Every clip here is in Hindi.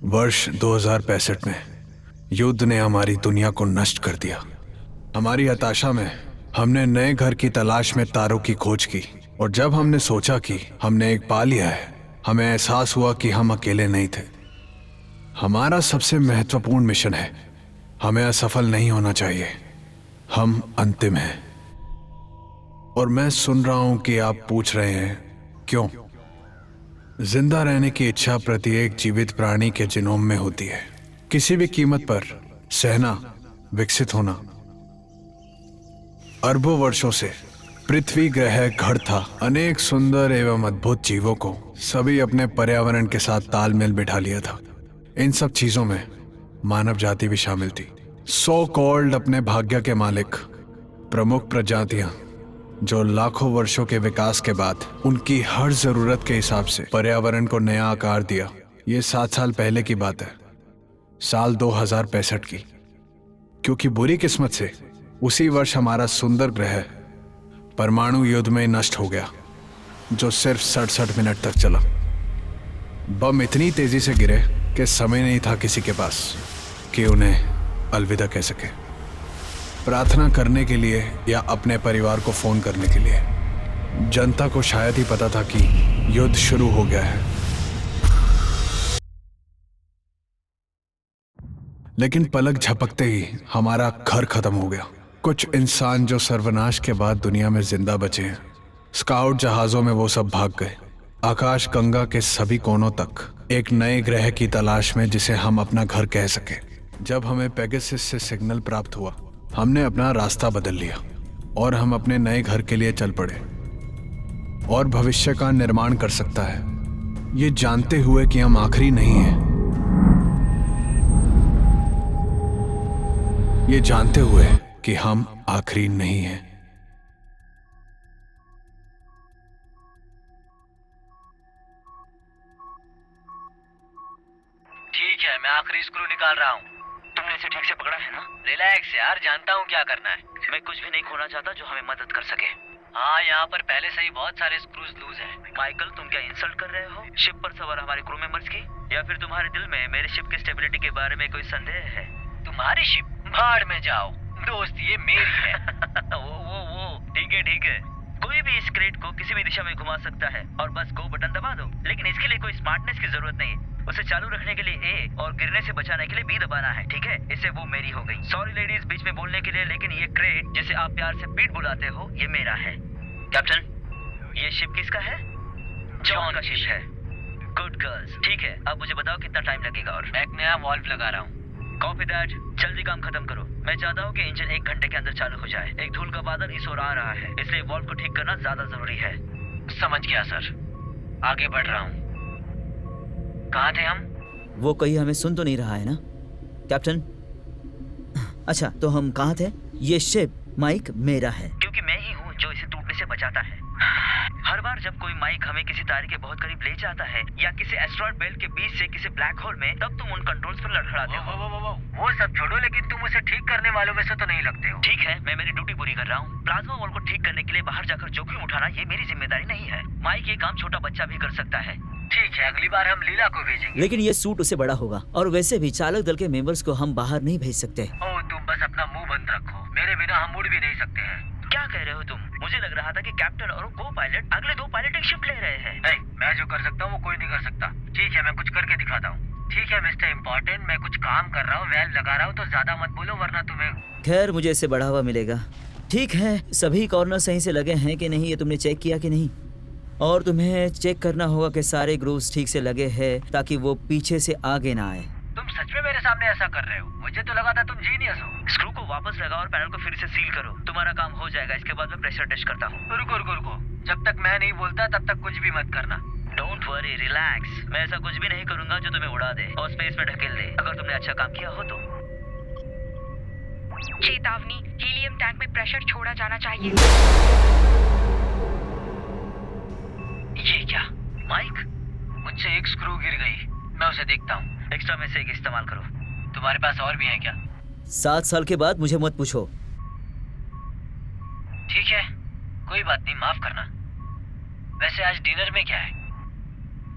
वर्ष 2065 में युद्ध ने हमारी दुनिया को नष्ट कर दिया। हमारी हताशा में हमने नए घर की तलाश में तारों की खोज की, और जब हमने सोचा कि हमने एक पा लिया है, हमें एहसास हुआ कि हम अकेले नहीं थे। हमारा सबसे महत्वपूर्ण मिशन है, हमें असफल नहीं होना चाहिए। हम अंतिम हैं। और मैं सुन रहा हूं कि आप पूछ रहे हैं क्यों। जिंदा रहने की इच्छा प्रत्येक जीवित प्राणी के जीनोम में होती है। किसी भी कीमत पर सहना, विकसित होना। अरबों वर्षों से पृथ्वी ग्रह घर था अनेक सुंदर एवं अद्भुत जीवों को सभी अपने पर्यावरण के साथ तालमेल बिठा लिया था। इन सब चीजों में मानव जाति भी शामिल थी। सो कॉल्ड अपने भाग्य के मालिक, प्रमुख प्रजातियां जो लाखों वर्षों के विकास के बाद उनकी हर जरूरत के हिसाब से पर्यावरण को नया आकार दिया। ये 7 साल पहले की बात है, साल 2065 की। क्योंकि बुरी किस्मत से उसी वर्ष हमारा सुंदर ग्रह परमाणु युद्ध में नष्ट हो गया, जो सिर्फ 67 मिनट तक चला। बम इतनी तेजी से गिरे कि समय नहीं था किसी के पास कि उन्हें अलविदा कह सके, प्रार्थना करने के लिए या अपने परिवार को फोन करने के लिए। जनता को शायद ही पता था कि युद्ध शुरू हो गया है। लेकिन पलक झपकते ही हमारा घर खत्म हो गया। कुछ इंसान जो सर्वनाश के बाद दुनिया में जिंदा बचे हैं, स्काउट जहाजों में वो सब भाग गए, आकाश गंगा के सभी कोनों तक, एक नए ग्रह की तलाश में जिसे हम अपना घर कह सके। जब हमें पेगासस से सिग्नल प्राप्त हुआ, हमने अपना रास्ता बदल लिया और हम अपने नए घर के लिए चल पड़े। और भविष्य का निर्माण कर सकता है, ये जानते हुए कि हम आखिरी नहीं हैं। ये जानते हुए कि हम आखिरी नहीं हैं। ठीक है, मैं आखिरी स्क्रू निकाल रहा हूँ। तुमने इसे ठीक से पकड़ा है ना? रिलैक्स यार, जानता हूँ क्या करना है। मैं कुछ भी नहीं खोना चाहता जो हमें मदद कर सके। हाँ, यहाँ पर पहले से ही बहुत सारे स्क्रूज लूज हैं। माइकल, तुम क्या इंसल्ट कर रहे हो शिप पर सवार हमारे क्रू मेंबर्स की? या फिर तुम्हारे दिल में मेरे शिप की स्टेबिलिटी के बारे में कोई संदेह है? तुम्हारी शिप भाड़ में जाओ दोस्त, ये मेरी है। वो ठीक है। कोई भी इस क्रेट को किसी भी दिशा में घुमा सकता है और बस गो बटन दबा दो। लेकिन इसके लिए कोई स्मार्टनेस की जरूरत नहीं है। उसे चालू रखने के लिए ए और गिरने से बचाने के लिए बी दबाना है, ठीक है? इससे वो मेरी हो गई। सॉरी लेडीज बीच में बोलने के लिए, लेकिन ये क्रेट जिसे आप प्यार से पीट बुलाते हो, ये मेरा है। कैप्टन, ये शिप किसका है? जॉन का शिप है। Good girls. ठीक है, अब मुझे बताओ कितना टाइम लगेगा। और मैं एक नया वॉल्व लगा रहा हूँ। Copy that. जल्दी काम खत्म करो। मैं चाहता हूँ कि इंजन 1 घंटे के अंदर चालू हो जाए। एक धूल का बादल इस ओर आ रहा है, इसलिए वॉल्व को ठीक करना ज्यादा जरूरी है। समझ गया सर, आगे बढ़ रहा हूँ। कहाँ थे हम? वो कहीं हमें सुन तो नहीं रहा है ना कैप्टन? अच्छा, तो हम कहाँ थे? ये शिप माइक मेरा है। क्योंकि मैं ही हूँ जो इसे टूटने से बचाता है। हर बार जब कोई माइक हमें किसी तारे के बहुत करीब ले जाता है या किसी एस्ट्रॉयड बेल्ट के बीच से किसी ब्लैक होल में, तब तुम उन कंट्रोल्स पर लड़खड़ाते हो। वो सब छोड़ो, लेकिन तुम उसे ठीक करने वालों में से तो नहीं लगते हो। ठीक है, मैं मेरी ड्यूटी पूरी कर रहा हूँ। प्लाज्मा वॉल को ठीक करने के लिए बाहर जाकर जोखिम उठाना ये मेरी जिम्मेदारी नहीं है। माइक ये काम छोटा बच्चा भी कर सकता है। ठीक है, अगली बार हम लीला को भेजेंगे। लेकिन ये सूट उसे बड़ा होगा, और वैसे भी चालक दल के मेंबर्स को हम बाहर नहीं भेज सकते। ओह, तुम बस अपना मुंह बंद रखो। मेरे बिना हम उड़ भी नहीं सकते हैं। क्या कह रहे हो तुम? मुझे लग रहा था कि कैप्टन और को पायलट अगले 2 पायलटिंग शिफ्ट ले रहे हैं। मैं जो कर सकता हूँ वो कोई नहीं कर सकता। ठीक है, मैं कुछ करके दिखाता हूँ। ठीक है मिस्टर इम्पोर्टेंट, मैं कुछ काम कर रहा हूँ, वेल्व लगा रहा हूँ, तो ज्यादा मत बोलो वरना तुम्हें। खैर, मुझे इससे बढ़ावा मिलेगा। ठीक है, सभी कॉर्नर सही से लगे हैं कि नहीं, ये तुमने चेक किया कि नहीं? और तुम्हें चेक करना होगा कि सारे ग्रूव्स ठीक से लगे हैं, ताकि वो पीछे से आगे ना आए। तुम सच में मेरे सामने ऐसा कर रहे हो? मुझे तो लगा था तुम जीनियस हो। स्क्रू को वापस लगाओ और पैनल को फिर से सील करो। तुम्हारा काम हो जाएगा। इसके बाद मैं प्रेशर टेस्ट करता हूँ। रुको। जब तक मैं नहीं बोलता तब तक कुछ भी मत करना। Don't worry, relax. मैं ऐसा कुछ भी नहीं करूंगा जो तुम्हें उड़ा दे और स्पेस में ढकेल दे, अगर तुमने अच्छा काम किया हो तो। चेतावनी, हीलियम टैंक में प्रेशर छोड़ा जाना चाहिए। ये क्या? माइक? मुझसे एक स्क्रू गिर गई, मैं उसे देखता हूँ। एक्स्ट्रा में से एक इस्तेमाल करो। तुम्हारे पास और भी है क्या? 7 साल के बाद मुझे मत पूछो। ठीक है, कोई बात नहीं, माफ करना। वैसे आज डिनर में क्या है?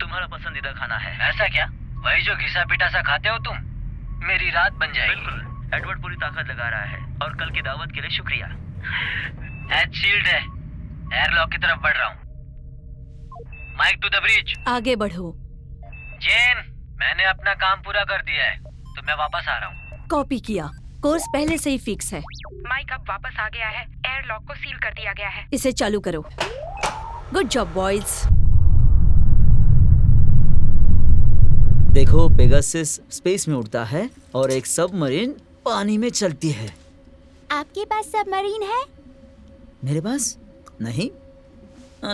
तुम्हारा पसंदीदा खाना है। ऐसा क्या? वही जो घिसा पिटा सा खाते हो तुम? मेरी रात बन जाएगी। बिल्कुल, एडवर्ड पूरी ताकत लगा रहा है और कल की दावत के लिए शुक्रिया। एच शील्ड है, एयरलॉक की तरफ बढ़ रहा हूँ। Mike to the bridge. आगे बढ़ो। जेन, मैंने अपना काम पूरा कर दिया है, तो मैं वापस आ रहा हूँ। कॉपी किया। कोर्स पहले से ही फिक्स है। माइक अब वापस आ गया है। एयरलॉक को सील कर दिया गया है। इसे चालू करो। Good job boys. देखो, पेगासस स्पेस में उड़ता है और एक सबमरीन पानी में चलती है। आपके पास सबमरीन है? मेरे पास नहीं,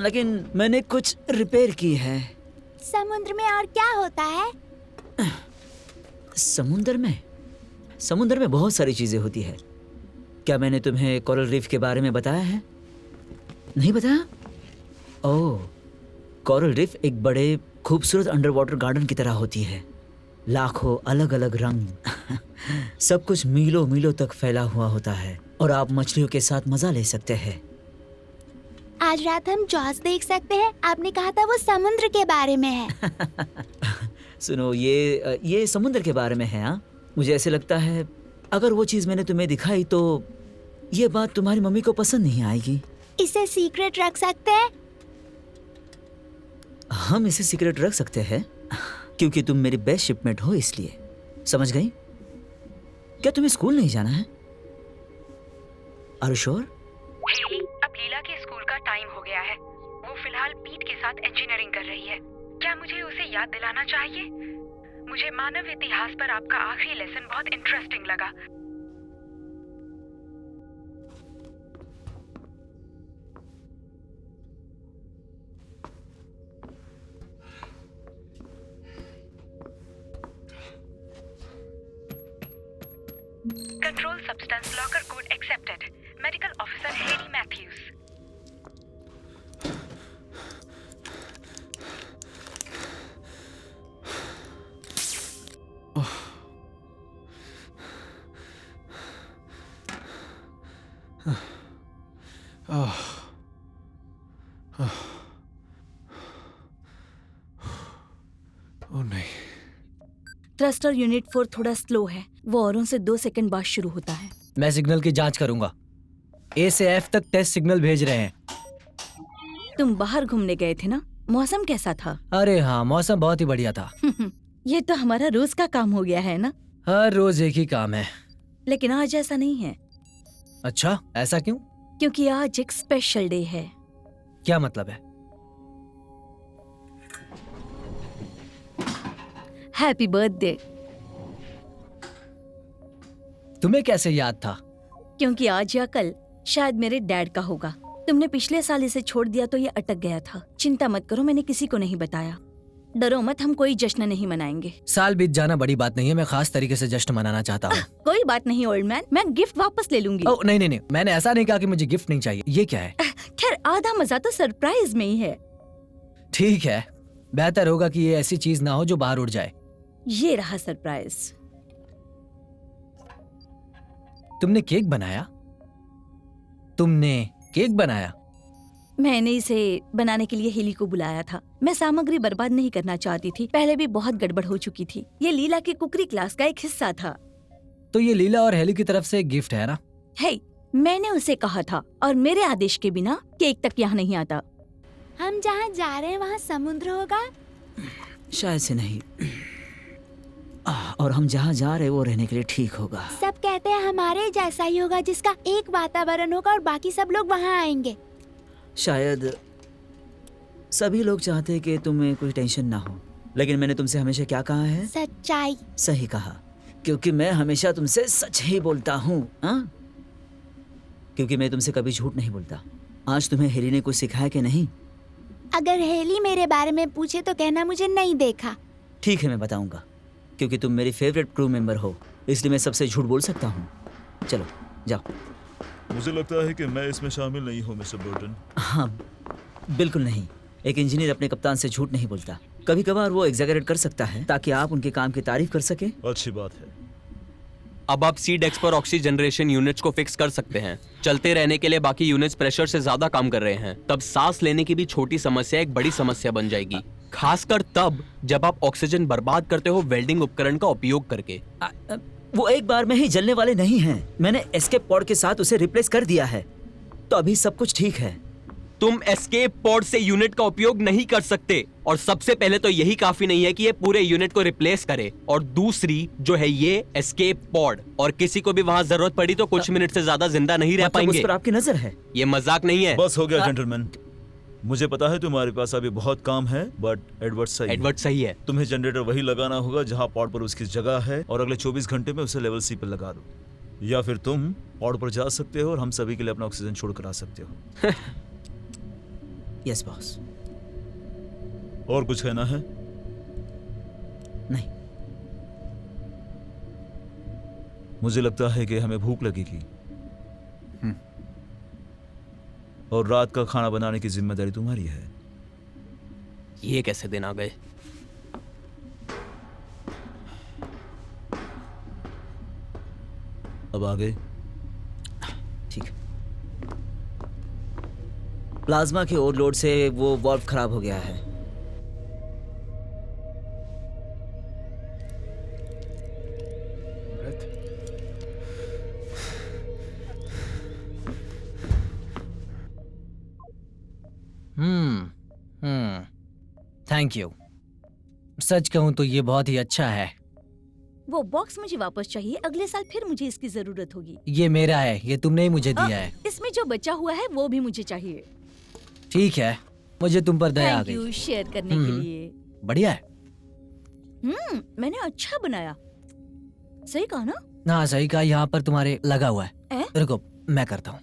लेकिन मैंने कुछ रिपेयर की है। समुद्र में और क्या होता है? समुद्र में बहुत सारी चीजें होती है। क्या मैंने तुम्हें कोरल रीफ के बारे में बताया है? नहीं बताया? ओह, कोरल रीफ एक बड़े खूबसूरत अंडर वाटर गार्डन की तरह होती है। लाखों अलग अलग रंग सब कुछ मीलों मीलों तक फैला हुआ होता है और आप मछलियों के साथ मजा ले सकते हैं। आज रात हम जॉस देख सकते हैं। आपने कहा था वो समुद्र के बारे में है। सुनो, ये समुद्र के बारे में है। हाँ, मुझे ऐसे लगता है अगर वो चीज मैंने तुम्हें दिखाई तो ये बात तुम्हारी मम्मी को पसंद नहीं आएगी। इसे सीक्रेट रख सकते हैं? हम इसे सीक्रेट रख सकते हैं क्योंकि तुम मेरी बेस्ट शिपमेट हो, इसलिए। समझ गई? क्या तुम्हें स्कूल नहीं जाना है? Are you sure? हेली, अब लीला के स्कूल का टाइम हो गया है। वो फिलहाल पीट के साथ इंजीनियरिंग कर रही है। क्या मुझे उसे याद दिलाना चाहिए? मुझे मानव इतिहास पर आपका आखिरी लेसन बहुत इंटरेस्टिंग लगा। Control substance locker code accepted. Medical officer Haley Matthews. ओह नहीं। थ्रस्टर यूनिट 4 थोड़ा स्लो है। वो औरों से 2 सेकंड बाद शुरू होता है। मैं सिग्नल की जांच करूंगा। ए से एफ तक टेस्ट सिग्नल भेज रहे हैं। तुम बाहर घूमने गए थे ना? मौसम कैसा था? अरे हाँ, मौसम बहुत ही बढ़िया था। ये तो हमारा रोज का काम हो गया है ना? हर रोज एक ही काम है। लेकिन आज ऐसा नहीं है। अच्छा, ऐसा क्यों? क्योंकि आज एक स्पेशल डे है। क्या मतलब है? Happy birthday. तुम्हें कैसे याद था? क्योंकि आज या कल शायद मेरे डैड का होगा। तुमने पिछले साल इसे छोड़ दिया तो ये अटक गया था। चिंता मत करो, मैंने किसी को नहीं बताया। डरो मत, हम कोई जश्न नहीं मनाएंगे। साल बीत जाना बड़ी बात नहीं है। मैं खास तरीके से जश्न मनाना चाहता हूँ। कोई बात नहीं ओल्ड मैन, मैं गिफ्ट वापस ले लूंगी। ओह नहीं नहीं नहीं, मैंने ऐसा नहीं कहा कि मुझे गिफ्ट नहीं चाहिए। ये क्या है? खैर, आधा मजा तो सरप्राइज में ही है। ठीक है, बेहतर होगा कि ये ऐसी चीज ना हो जो बाहर उड़ जाए। ये रहा सरप्राइज। तुमने केक बनाया? तुमने केक बनाया? मैंने इसे बनाने के लिए हेली को बुलाया था। मैं सामग्री बर्बाद नहीं करना चाहती थी। पहले भी बहुत गड़बड़ हो चुकी थी। ये लीला की कुकरी क्लास का एक हिस्सा था। तो ये लीला और हेली की तरफ से एक गिफ्ट है ना? हे, मैंने उसे कहा था और मेरे आदेश के बिना केक तक यहाँ नहीं आता। हम जहाँ जा रहे हैं वहाँ समुद्र होगा? शायद से नहीं। और हम जहाँ जा रहे हैं वो रहने के लिए ठीक होगा। सब कहते हैं हमारे जैसा ही होगा, जिसका एक वातावरण होगा और बाकी सब लोग वहाँ आएंगे। शायद सभी लोग चाहते हैं कि तुम्हें कोई टेंशन ना हो, लेकिन मैंने तुमसे हमेशा क्या कहा है? सच्चाई। सही कहा, क्योंकि मैं हमेशा तुमसे सच ही बोलता हूँ। हाँ, क्योंकि मैं तुमसे कभी झूठ नहीं बोलता। आज तुम्हें हेली ने कुछ सिखाया कि नहीं? अगर हेली मेरे बारे में पूछे तो कहना मुझे नहीं देखा। ठीक है, मैं बताऊंगा, क्योंकि तुम मेरी फेवरेट क्रू मेंबर हो, इसलिए मैं सबसे झूठ बोल सकता हूँ। चलो जाओ। मुझे लगता है कि मैं इसमें शामिल नहीं हूँ मिस्टर बर्टन। हाँ, बिल्कुल नहीं। एक इंजीनियर अपने कप्तान से झूठ नहीं बोलता। कभी कभार वो एग्जैगरेट कर सकता है ताकि आप उनके काम की तारीफ कर सके। अच्छी बात है। अब आप सी डेक्स पर ऑक्सीजन जनरेशन यूनिट्स को फिक्स कर सकते हैं। चलते रहने के लिए बाकी यूनिट्स प्रेशर से ज्यादा काम कर रहे हैं, तब सांस लेने की भी छोटी समस्या एक बड़ी समस्या बन जाएगी। खासकर तब जब आप ऑक्सीजन बर्बाद करते हो वेल्डिंग उपकरण का उपयोग करके। वो एक बार में ही जलने वाले नहीं हैं। मैंने एस्केप पॉड के साथ उसे रिप्लेस कर दिया है, तो अभी सब कुछ ठीक है। तुम एस्केप पॉड से यूनिट का उपयोग नहीं कर सकते, और सबसे पहले तो यही काफी नहीं है कि ये पूरे यूनिट को रिप्लेस करे, और दूसरी जो है ये एस्केप पॉड, और किसी को भी वहां जरूरत पड़ी तो कुछ मिनट से ज्यादा जिंदा नहीं रह पाएंगे। उस पर आपकी नजर है? ये मजाक नहीं है। बस हो गया जेंटलमैन। मुझे पता है तुम्हारे पास अभी बहुत काम है, बट एडवर्ड सही है। तुम्हें जनरेटर वही लगाना होगा जहां पॉड पर उसकी जगह है, और अगले 24 घंटे में उसे लेवल सी पर लगा दो, या फिर तुम पॉड पर जा सकते हो और हम सभी के लिए अपना ऑक्सीजन छोड़कर आ सकते हो। Yes boss. और कुछ कहना है? नहीं। मुझे लगता है कि हमें भूख लगेगी, और रात का खाना बनाने की जिम्मेदारी तुम्हारी है। ये कैसे दिन आ गए? अब आ गए। ठीक है। प्लाज्मा के ओवरलोड से वो वाल्व खराब हो गया है। Thank you. सच कहूं तो ये बहुत ही अच्छा है। वो बॉक्स मुझे वापस चाहिए, अगले साल फिर मुझे इसकी जरूरत होगी। ये मेरा है, ये तुमने ही मुझे दिया है। इसमें जो बचा हुआ है वो भी मुझे चाहिए। ठीक है, मुझे तुम पर दया आ गई। थैंक यू शेयर करने के लिए। बढ़िया है। मैंने अच्छा बनाया। सही कहा ना? हाँ सही कहा। यहाँ पर तुम्हारे लगा हुआ है। ए? रुको मैं करता हूँ।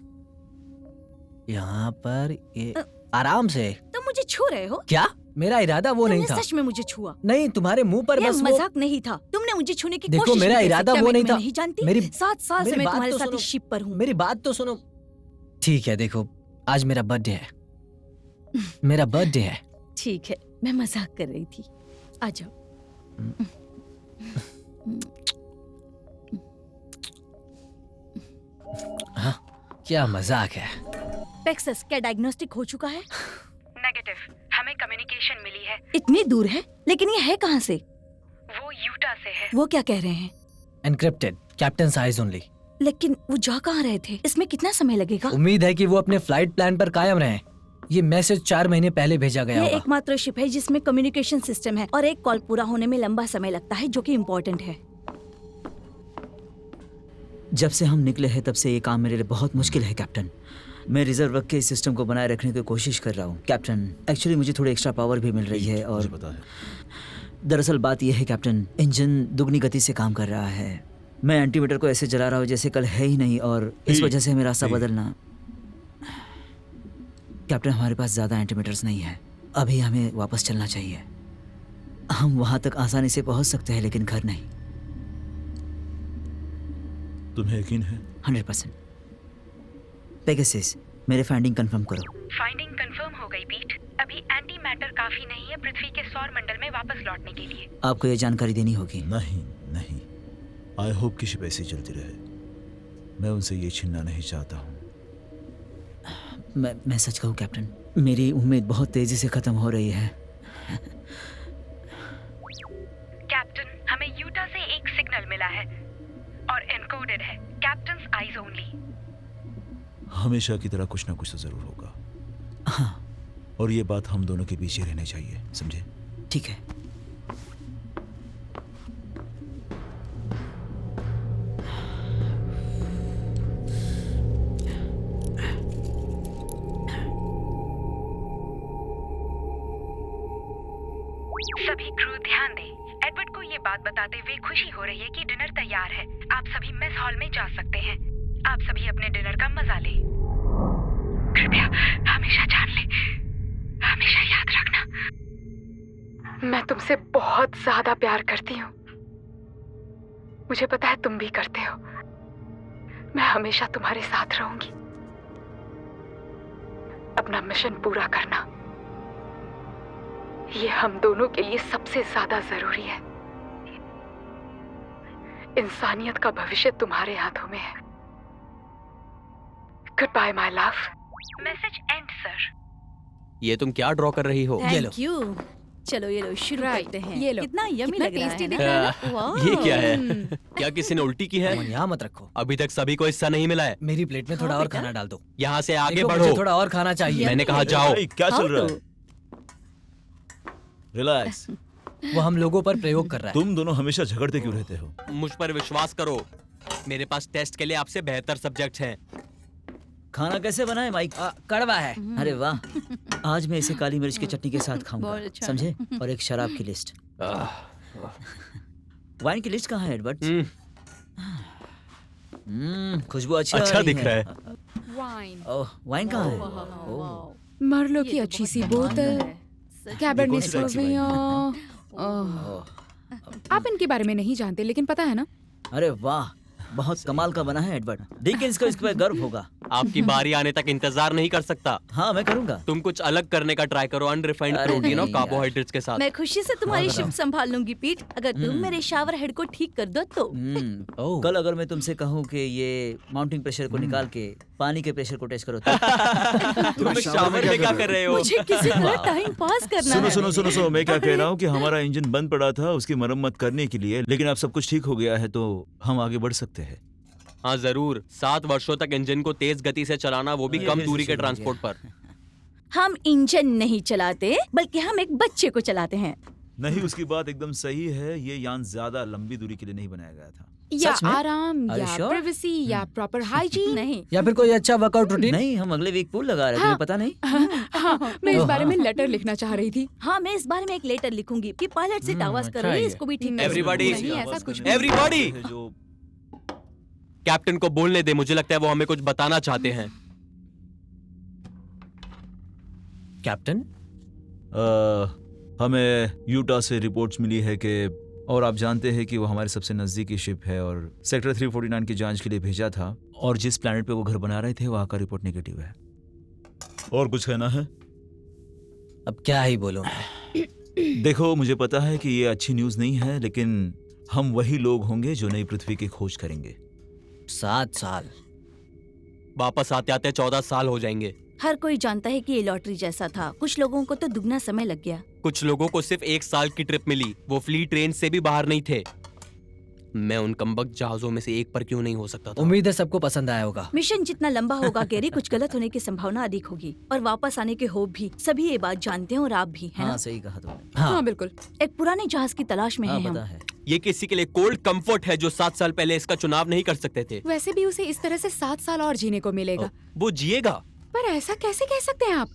यहाँ पर ये आराम से। तुम मुझे छू रहे हो? क्या? मेरा इरादा वो नहीं था। सच में मुझे छुआ? नहीं, तुम्हारे मुंह पर बस मजाक नहीं था। तुमने मुझे छूने की देखो कोशिश मेरा इरादा वो नहीं था। नहीं जानती? मेरी 7 साल से मैं तुम्हारे साथ इस शिप पर हूँ। मेरी बात तो सुनो। ठीक है, देखो आज मेरा बर्थडे है। मेरा बर्थडे है। ठीक है, मैं मजाक कर रही थी। आ जाओ। हाँ, क्या मजाक है। पेक्सस, क्या डायग्नोस्टिक हो चुका है? नेगेटिव, हमें कम्युनिकेशन मिली है। इतनी दूर है, लेकिन ये है कहाँ से? वो यूटा से है। वो क्या कह रहे हैं? Encrypted, captain eyes only. लेकिन वो जा कहाँ रहे थे? इसमें कितना समय लगेगा? उम्मीद है कि वो अपने फ्लाइट प्लान पर कायम रहें। ये मैसेज 4 महीने पहले भेजा गया ये होगा। एकमात्र शिप है जिसमें कम्युनिकेशन सिस्टम है, और एक कॉल पूरा होने में लंबा समय लगता है, जो कि इम्पोर्टेंट है। जब से हम निकले हैं तब से ये काम मेरे लिए बहुत मुश्किल है कैप्टन। मैं रिजर्व रख के इस सिस्टम को बनाए रखने की कोशिश कर रहा हूँ कैप्टन। एक्चुअली मुझे थोड़ी एक्स्ट्रा पावर भी मिल रही है, और पता है। दरअसल बात यह है कैप्टन, इंजन दुगनी गति से काम कर रहा है। मैं एंटीमीटर को ऐसे जला रहा हूँ जैसे कल है ही नहीं, और इस वजह से हमें रास्ता बदलना। कैप्टन हमारे पास ज्यादा एंटीमीटर्स नहीं है, अभी हमें वापस चलना चाहिए। हम वहां तक आसानी से पहुंच सकते हैं, लेकिन घर नहीं। तुम्हें यकीन है? 100%। पेगासस, मेरे फाइंडिंग कंफर्म करो। फाइंडिंग कंफर्म हो गई पीट। अभी एंटी मैटर काफी नहीं है पृथ्वी के सौर मंडल में वापस लौटने के लिए। आपको ये जानकारी देनी होगी। नहीं नहीं, आई होप कि शिप ऐसी चलती रहे। मैं उनसे ये छीनना नहीं चाहता हूँ। मैं सच कहूँ कैप्टन, मेरी उम्मीद बहुत तेजी से खत्म हो रही है। कैप्टन, हमें यूटा से एक सिग्नल मिला है और एनकोडेड है। Captains eyes only. हमेशा की तरह कुछ ना कुछ तो जरूर होगा। हाँ, और ये बात हम दोनों के बीच ही रहनी चाहिए, समझे? ठीक है। सभी क्रू ध्यान दें। एडवर्ड को ये बात बताते हुए खुशी हो रही है कि डिनर तैयार है। आप सभी मेस हॉल में जा सकते हैं। आप सभी अपने डिनर का मजा लें। कृपया हमेशा जान ले, हमेशा याद रखना, मैं तुमसे बहुत ज्यादा प्यार करती हूँ। मुझे पता है तुम भी करते हो। मैं हमेशा तुम्हारे साथ रहूंगी। अपना मिशन पूरा करना, ये हम दोनों के लिए सबसे ज्यादा जरूरी है। इंसानियत का भविष्य तुम्हारे हाथों में है। Good bye my love. Message end sir. ये तुम क्या ड्रॉ कर रही हो? Thank you. चलो ये लो शुरू Right, करते हैं। ये लो। कितना यम्मी कितना लग रहा tasty है दिख ना? रहा है ना? वाह। ये क्या है? क्या किसी ने उल्टी की है? अमन, यहाँ मत रखो। अभी तक सभी को हिस्सा नहीं मिला है। मेरी प्लेट में थोड़ा हाँ, और बेटा। खाना डाल दो। यहाँ से आगे देखो, बढ़ो। मुझे थोड़ा और खाना चाहिए। मैंने कहा जाओ। भाई, क्या चल खाओ रहा तो। है? रिलैक्स। वो हम लोगों पर प्रयोग कर रहा है। तुम दोनों हमेशा झगड़ते क्यों रहते हो? मुझ पर विश्वास करो, मेरे पास टेस्ट के लिए आपसे बेहतर सब्जेक्ट हैं। खाना कैसे बनाए माइक? कड़वा है। अरे वाह, आज मैं इसे काली मिर्च की चटनी के साथ खाऊंगा, बहुत अच्छा। समझे? और एक शराब की लिस्ट। वाइन की लिस्ट कहाँ है एडवर्ड? खुशबू अच्छी आ अच्छा रही दिख है। रहा है। वाइन, ओह, वाइन कहाँ है? ओह, मर्लो की अच्छी सी बोतल, कैबरनेट ये कौन सी सोवियन। ओह, आप इनके बारे में नहीं जानते, लेकिन पता है ना, अरे वाह, बहुत कमाल का बना है एडवर्ड। डिकिंस को इसके पे गर्व होगा। आपकी बारी आने तक इंतजार नहीं कर सकता। हाँ, मैं करूंगा। तुम कुछ अलग करने का ट्राई करो, अनरिफाइंड अरे प्रोटीन और नहीं यार। कार्बोहाइड्रेट्स के साथ। मैं खुशी से तुम्हारी शिफ्ट संभाल लूंगी पीट, अगर तुम मेरे शावर हेड को ठीक कर दो तो। ओह। कल अगर मैं तुमसे कहूँ कि ये माउंटिंग प्रेशर को निकाल के पानी के प्रेशर को टेस्ट करो तो तुम शावर में क्या कर रहे हो? मुझे किसी तरह टाइम पास करना सुनो है। सुनो सुनो सुनो, मैं क्या कह रहा हूँ कि हमारा इंजन बंद पड़ा था उसकी मरम्मत करने के लिए, लेकिन अब सब कुछ ठीक हो गया है तो हम आगे बढ़ सकते हैं। हाँ जरूर, 7 वर्षों तक इंजन को तेज गति से चलाना, वो भी ये कम कैसे दूरी के शुरू हो ट्रांसपोर्ट गया? पर। हम इंजन नहीं चलाते, बल्कि हम एक बच्चे को चलाते हैं। नहीं, उसकी बात एकदम सही है। ये यान ज्यादा लंबी दूरी के लिए नहीं बनाया गया था। या सच में? आराम, Are you या sure? प्राइवेसी, या प्रॉपर हाइजीन। नहीं, या फिर कोई अच्छा वर्कआउट रूटीन? नहीं, हम अगले वीक पूल लगा रहे हैं, तुम्हें पता नहीं? हाँ, मैं इस बारे में लेटर लिखना चाह रही थी। हाँ मैं इस बारे में एक लेटर लिखूंगी कि पायलट से टावास अच्छा करो, है ये। इसको भी ठीक कर Everybody- दो। नहीं, ऐसा कुछ भी Everybody! जो कैप्टन को बोलने दे, मुझे लगता है वो हमें कुछ बताना चाहते हैं। कैप्टन, हमें यूटा से रिपोर्ट्स मिली है कि, और आप जानते हैं कि वो हमारे सबसे नज़दीकी शिप है और सेक्टर 349 की जांच के लिए भेजा था, और जिस प्लैनेट पे वो घर बना रहे थे वहाँ का रिपोर्ट नेगेटिव है। और कुछ कहना है? अब क्या ही बोलूं। देखो, मुझे पता है कि ये अच्छी न्यूज़ नहीं है, लेकिन हम वही लोग होंगे जो नई पृथ्वी की खोज करेंगे। 7 साल। वापस आते आते 14 साल हो जाएंगे। हर कोई जानता है कि ये लॉटरी जैसा था, कुछ लोगों को तो दुगना समय लग गया। कुछ लोगों को सिर्फ 1 साल की ट्रिप मिली, वो फ्लीट ट्रेन से भी बाहर नहीं थे। मैं उन कमबख्त जहाजों में से एक पर क्यों नहीं हो सकता था? उम्मीद है सबको पसंद आया होगा। मिशन जितना लंबा होगा गैरी, कुछ गलत होने की संभावना अधिक होगी और वापस आने के होप भी। सभी ये बात जानते हैं और आप भी, है हाँ, ना? सही कहा तुमने। हाँ, बिल्कुल। एक पुराने जहाज की तलाश में हाँ, हैं हम। पता है। ये किसी के लिए कोल्ड कंफर्ट है जो 7 साल पहले इसका चुनाव नहीं कर सकते थे। वैसे भी उसे इस तरह से 7 साल और जीने को मिलेगा। वो जिएगा। पर ऐसा कैसे कह सकते हैं आप?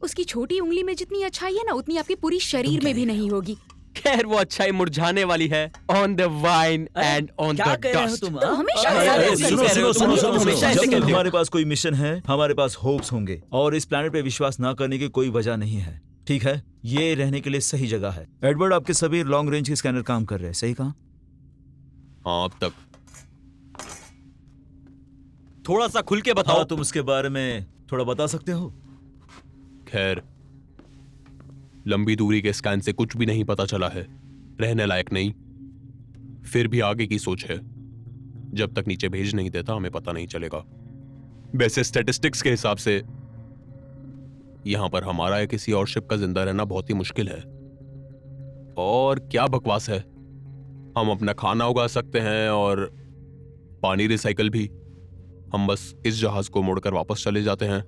उसकी छोटी उंगली में जितनी अच्छाई है ना, उतनी आपके पूरी शरीर में भी नहीं होगी। खैर, वो अच्छाई मुरझाने वाली है। On the wine and on क्या द कह रहे हो डस्ट। तुम? तो हाँ? हमेशा अरे, ऐसा अरे, रहता है। सुनो सुनो सुनो सुनो हमेशा सुनो, ऐसे जब कहते तक हो। हमारे पास कोई मिशन है, हमारे पास होप्स होंगे, और इस प्लैनेट पे विश्वास ना करने की कोई वजह नहीं है। ठीक है, ये रहने के लिए सही जगह है। एडवर्ड, आपके सभी लॉन्ग रेंज के स्कैनर काम कर रहे हैं, सही कहा? हाँ, अब तक। थोड़ा सा खुल के बताओ। हाँ, तुम उसके बारे में थोड़ा बता सकते हो? खैर, लंबी दूरी के स्कैन से कुछ भी नहीं पता चला है, रहने लायक नहीं। फिर भी आगे की सोच है, जब तक नीचे भेज नहीं देता हमें पता नहीं चलेगा। वैसे स्टैटिस्टिक्स के हिसाब से यहां पर हमारा या किसी और शिप का जिंदा रहना बहुत ही मुश्किल है। और क्या बकवास है, हम अपना खाना उगा सकते हैं और पानी रिसाइकल भी। हम बस इस जहाज को मोड़कर वापस चले जाते हैं,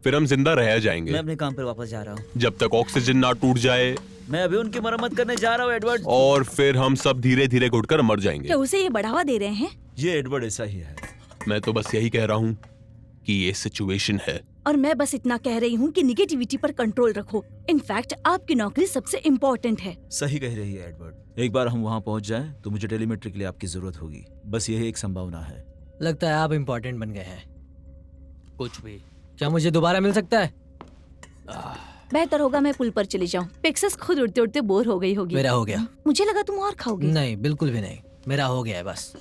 फिर हम जिंदा रह जाएंगे मैं अपने काम पर वापस जा रहा हूँ। जब तक ऑक्सीजन ना टूट जाए, मैं अभी उनकी मरम्मत करने जा रहा हूँ एडवर्ड। और फिर हम सब धीरे धीरे घुटकर मर जाएंगे। क्या उसे ये बढ़ावा दे रहे हैं? ये एडवर्ड ऐसा ही है। मैं तो बस यही कह रहा हूं कि ये सिचुएशन है। और मैं बस इतना कह रही हूँ कि निगेटिविटी पर कंट्रोल रखो। इनफैक्ट आपकी नौकरी सबसे इम्पोर्टेंट है। सही कह रही है एडवर्ड। एक बार हम वहां पहुंच जाएं तो मुझे टेलीमेट्री के लिए आपकी जरूरत होगी। बस यही एक संभावना है। लगता है आप इम्पोर्टेंट बन गए हैं। कुछ भी। क्या मुझे दोबारा मिल सकता है? बेहतर होगा मैं पुल पर चली जाऊँ। पेक्सस खुद उड़ते उड़ते बोर हो गई होगी। मेरा हो गया। मुझे लगा तुम और खाओगे। नहीं, बिल्कुल भी नहीं, मेरा हो गया है बस।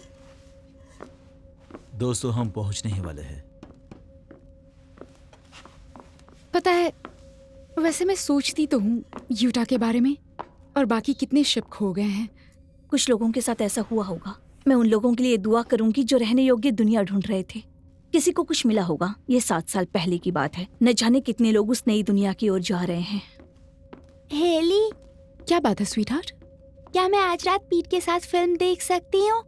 दोस्तों, हम पहुंचने ही वाले हैं। पता है, वैसे मैं सोचती तो हूँ यूटा के बारे में, और बाकी कितने शिप खो गए हैं। कुछ लोगों के साथ ऐसा हुआ होगा। मैं उन लोगों के लिए दुआ करूंगी जो रहने योग्य दुनिया ढूंढ रहे थे। किसी को कुछ मिला होगा। ये 7 साल पहले की बात है। न जाने कितने लोग उस नई दुनिया की ओर जा रहे हैं। हेली, क्या बात है स्वीटहार्ट? क्या मैं आज रात पीट के साथ फिल्म देख सकती हूँ?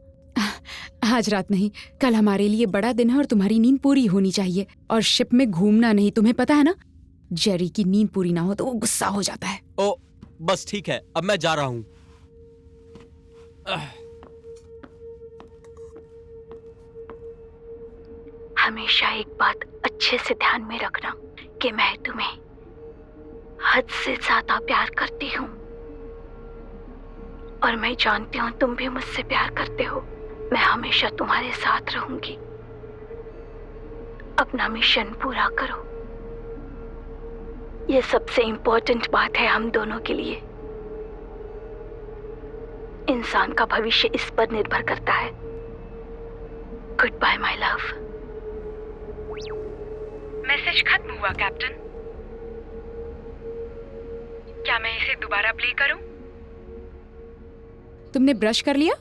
आज रात नहीं, कल हमारे लिए बड़ा दिन है और तुम्हारी नींद पूरी होनी चाहिए। और शिप में घूमना नहीं, तुम्हें पता है ना, जेरी की नींद पूरी ना हो तो वो गुस्सा हो जाता है। ओ बस ठीक है, अब मैं जा रहा हूँ। हमेशा एक बात अच्छे से ध्यान में रखना कि मैं तुम्हें हद से ज्यादा प्यार करती हूँ और मैं जानती हूँ तुम भी मुझसे प्यार करते हो। मैं हमेशा तुम्हारे साथ रहूंगी। अपना मिशन पूरा करो। ये सबसे इम्पोर्टेंट बात है हम दोनों के लिए। इंसान का भविष्य इस पर निर्भर करता है। Good bye my love. Message खत्म हुआ कैप्टन। क्या मैं इसे दोबारा प्ले करूं? तुमने ब्रश कर लिया?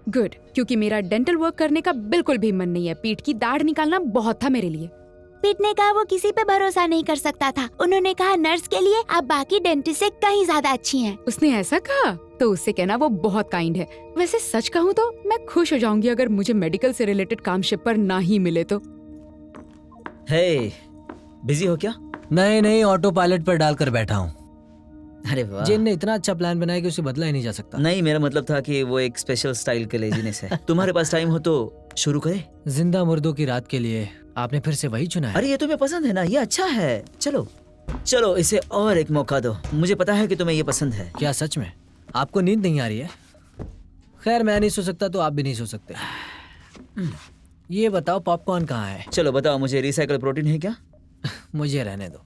गुड, क्योंकि मेरा डेंटल वर्क करने का बिल्कुल भी मन नहीं है। पीठ की दाढ़ निकालना बहुत था मेरे लिए। पीट ने कहा वो किसी पे भरोसा नहीं कर सकता था। उन्होंने कहा नर्स के लिए आप बाकी डेंटिस्ट से कहीं ज्यादा अच्छी हैं। उसने ऐसा कहा? तो उससे कहना वो बहुत काइंड है। वैसे सच कहूँ तो मैं खुश हो जाऊंगी अगर मुझे मेडिकल से रिलेटेड काम शिप पर ना ही मिले तो। हे, बिजी हो क्या? नहीं, ऑटो पायलट पर डालकर बैठा हूँ। अरे वाह। जिन ने इतना अच्छा प्लान बनाया कि उसे बदला ही नहीं जा सकता। नहीं, मेरा मतलब था कि वो एक स्पेशल स्टाइल के लेजीनेस है। तुम्हारे पास टाइम हो तो शुरू करें? जिंदा मुर्दों की रात के लिए आपने फिर से वही चुना है। अरे ये तुम्हें पसंद है ना, ये अच्छा है। चलो चलो इसे और एक मौका दो। मुझे पता है कि तुम्हें ये पसंद है। क्या सच में आपको नींद नहीं आ रही है? खैर मैं नहीं सो सकता तो आप भी नहीं सो सकते। ये बताओ पॉपकॉर्न कहाँ है? चलो बताओ, मुझे रिसाइकल प्रोटीन है क्या? मुझे रहने दो।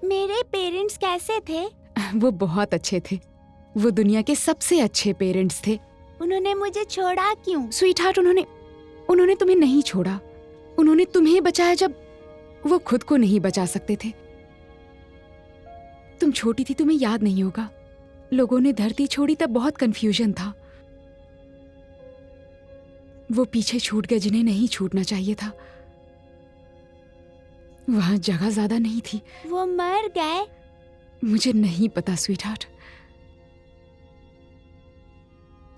मेरे पेरेंट्स कैसे थे? वो बहुत अच्छे थे। वो दुनिया के सबसे अच्छे पेरेंट्स थे। उन्होंने मुझे छोड़ा क्यों? स्वीटहार्ट, उन्होंने तुम्हें नहीं छोड़ा। उन्होंने तुम्हें बचाया जब वो खुद को नहीं बचा सकते थे। तुम छोटी थी, तुम्हें याद नहीं होगा। लोगों ने धरती छोड़ी तब बहुत कंफ्यूजन था। वो पीछे छूट गए जिन्हें नहीं छूटना चाहिए था। वहां जगह ज्यादा नहीं थी। वो मर गए? मुझे नहीं पता स्वीटहार्ट।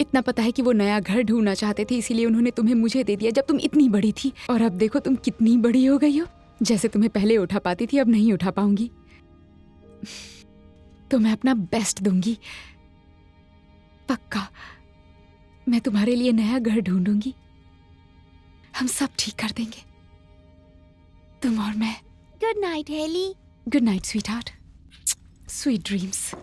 इतना पता है कि वो नया घर ढूंढना चाहते थे, इसीलिए उन्होंने तुम्हें मुझे दे दिया जब तुम इतनी बड़ी थी। और अब देखो तुम कितनी बड़ी हो गई हो। जैसे तुम्हें पहले उठा पाती थी अब नहीं उठा पाऊंगी। तो मैं अपना बेस्ट दूंगी। पक्का मैं तुम्हारे लिए नया घर ढूंढूंगी। हम सब ठीक कर देंगे, तुम और मैं। Good night Haley. Good night sweetheart. Sweet dreams.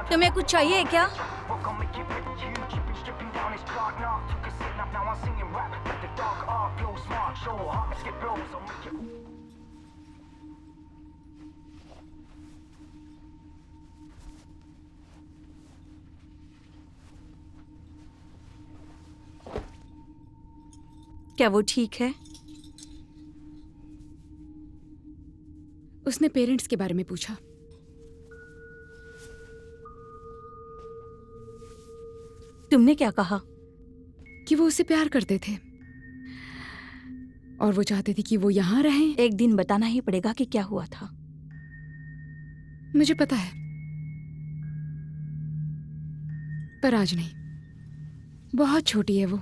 तुम्हें कुछ चाहिए क्या? क्या वो ठीक है? उसने पेरेंट्स के बारे में पूछा। तुमने क्या कहा? कि वो उससे प्यार करते थे और वो चाहते थे कि वो यहाँ रहें। एक दिन बताना ही पड़ेगा कि क्या हुआ था। मुझे पता है, पर आज नहीं। बहुत छोटी है वो।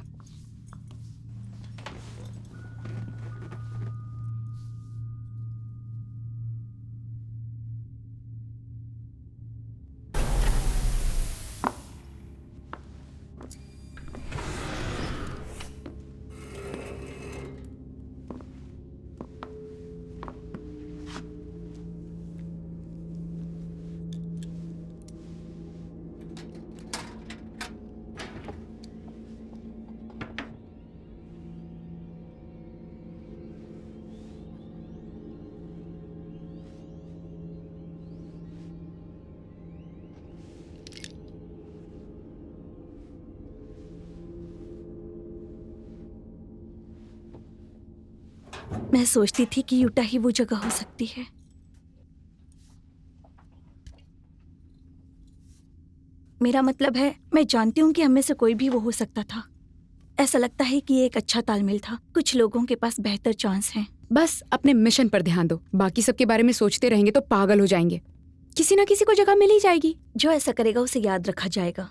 मैं सोचती थी कि यूटा ही वो जगह हो सकती है। मेरा मतलब है, मैं जानती हूँ कि हम में से कोई भी वो हो सकता था। ऐसा लगता है कि ये एक अच्छा तालमेल था। कुछ लोगों के पास बेहतर चांस हैं। बस अपने मिशन पर ध्यान दो, बाकी सब के बारे में सोचते रहेंगे तो पागल हो जाएंगे। किसी ना किसी को जगह मिल ही जाएगी। जो ऐसा करेगा उसे याद रखा जाएगा।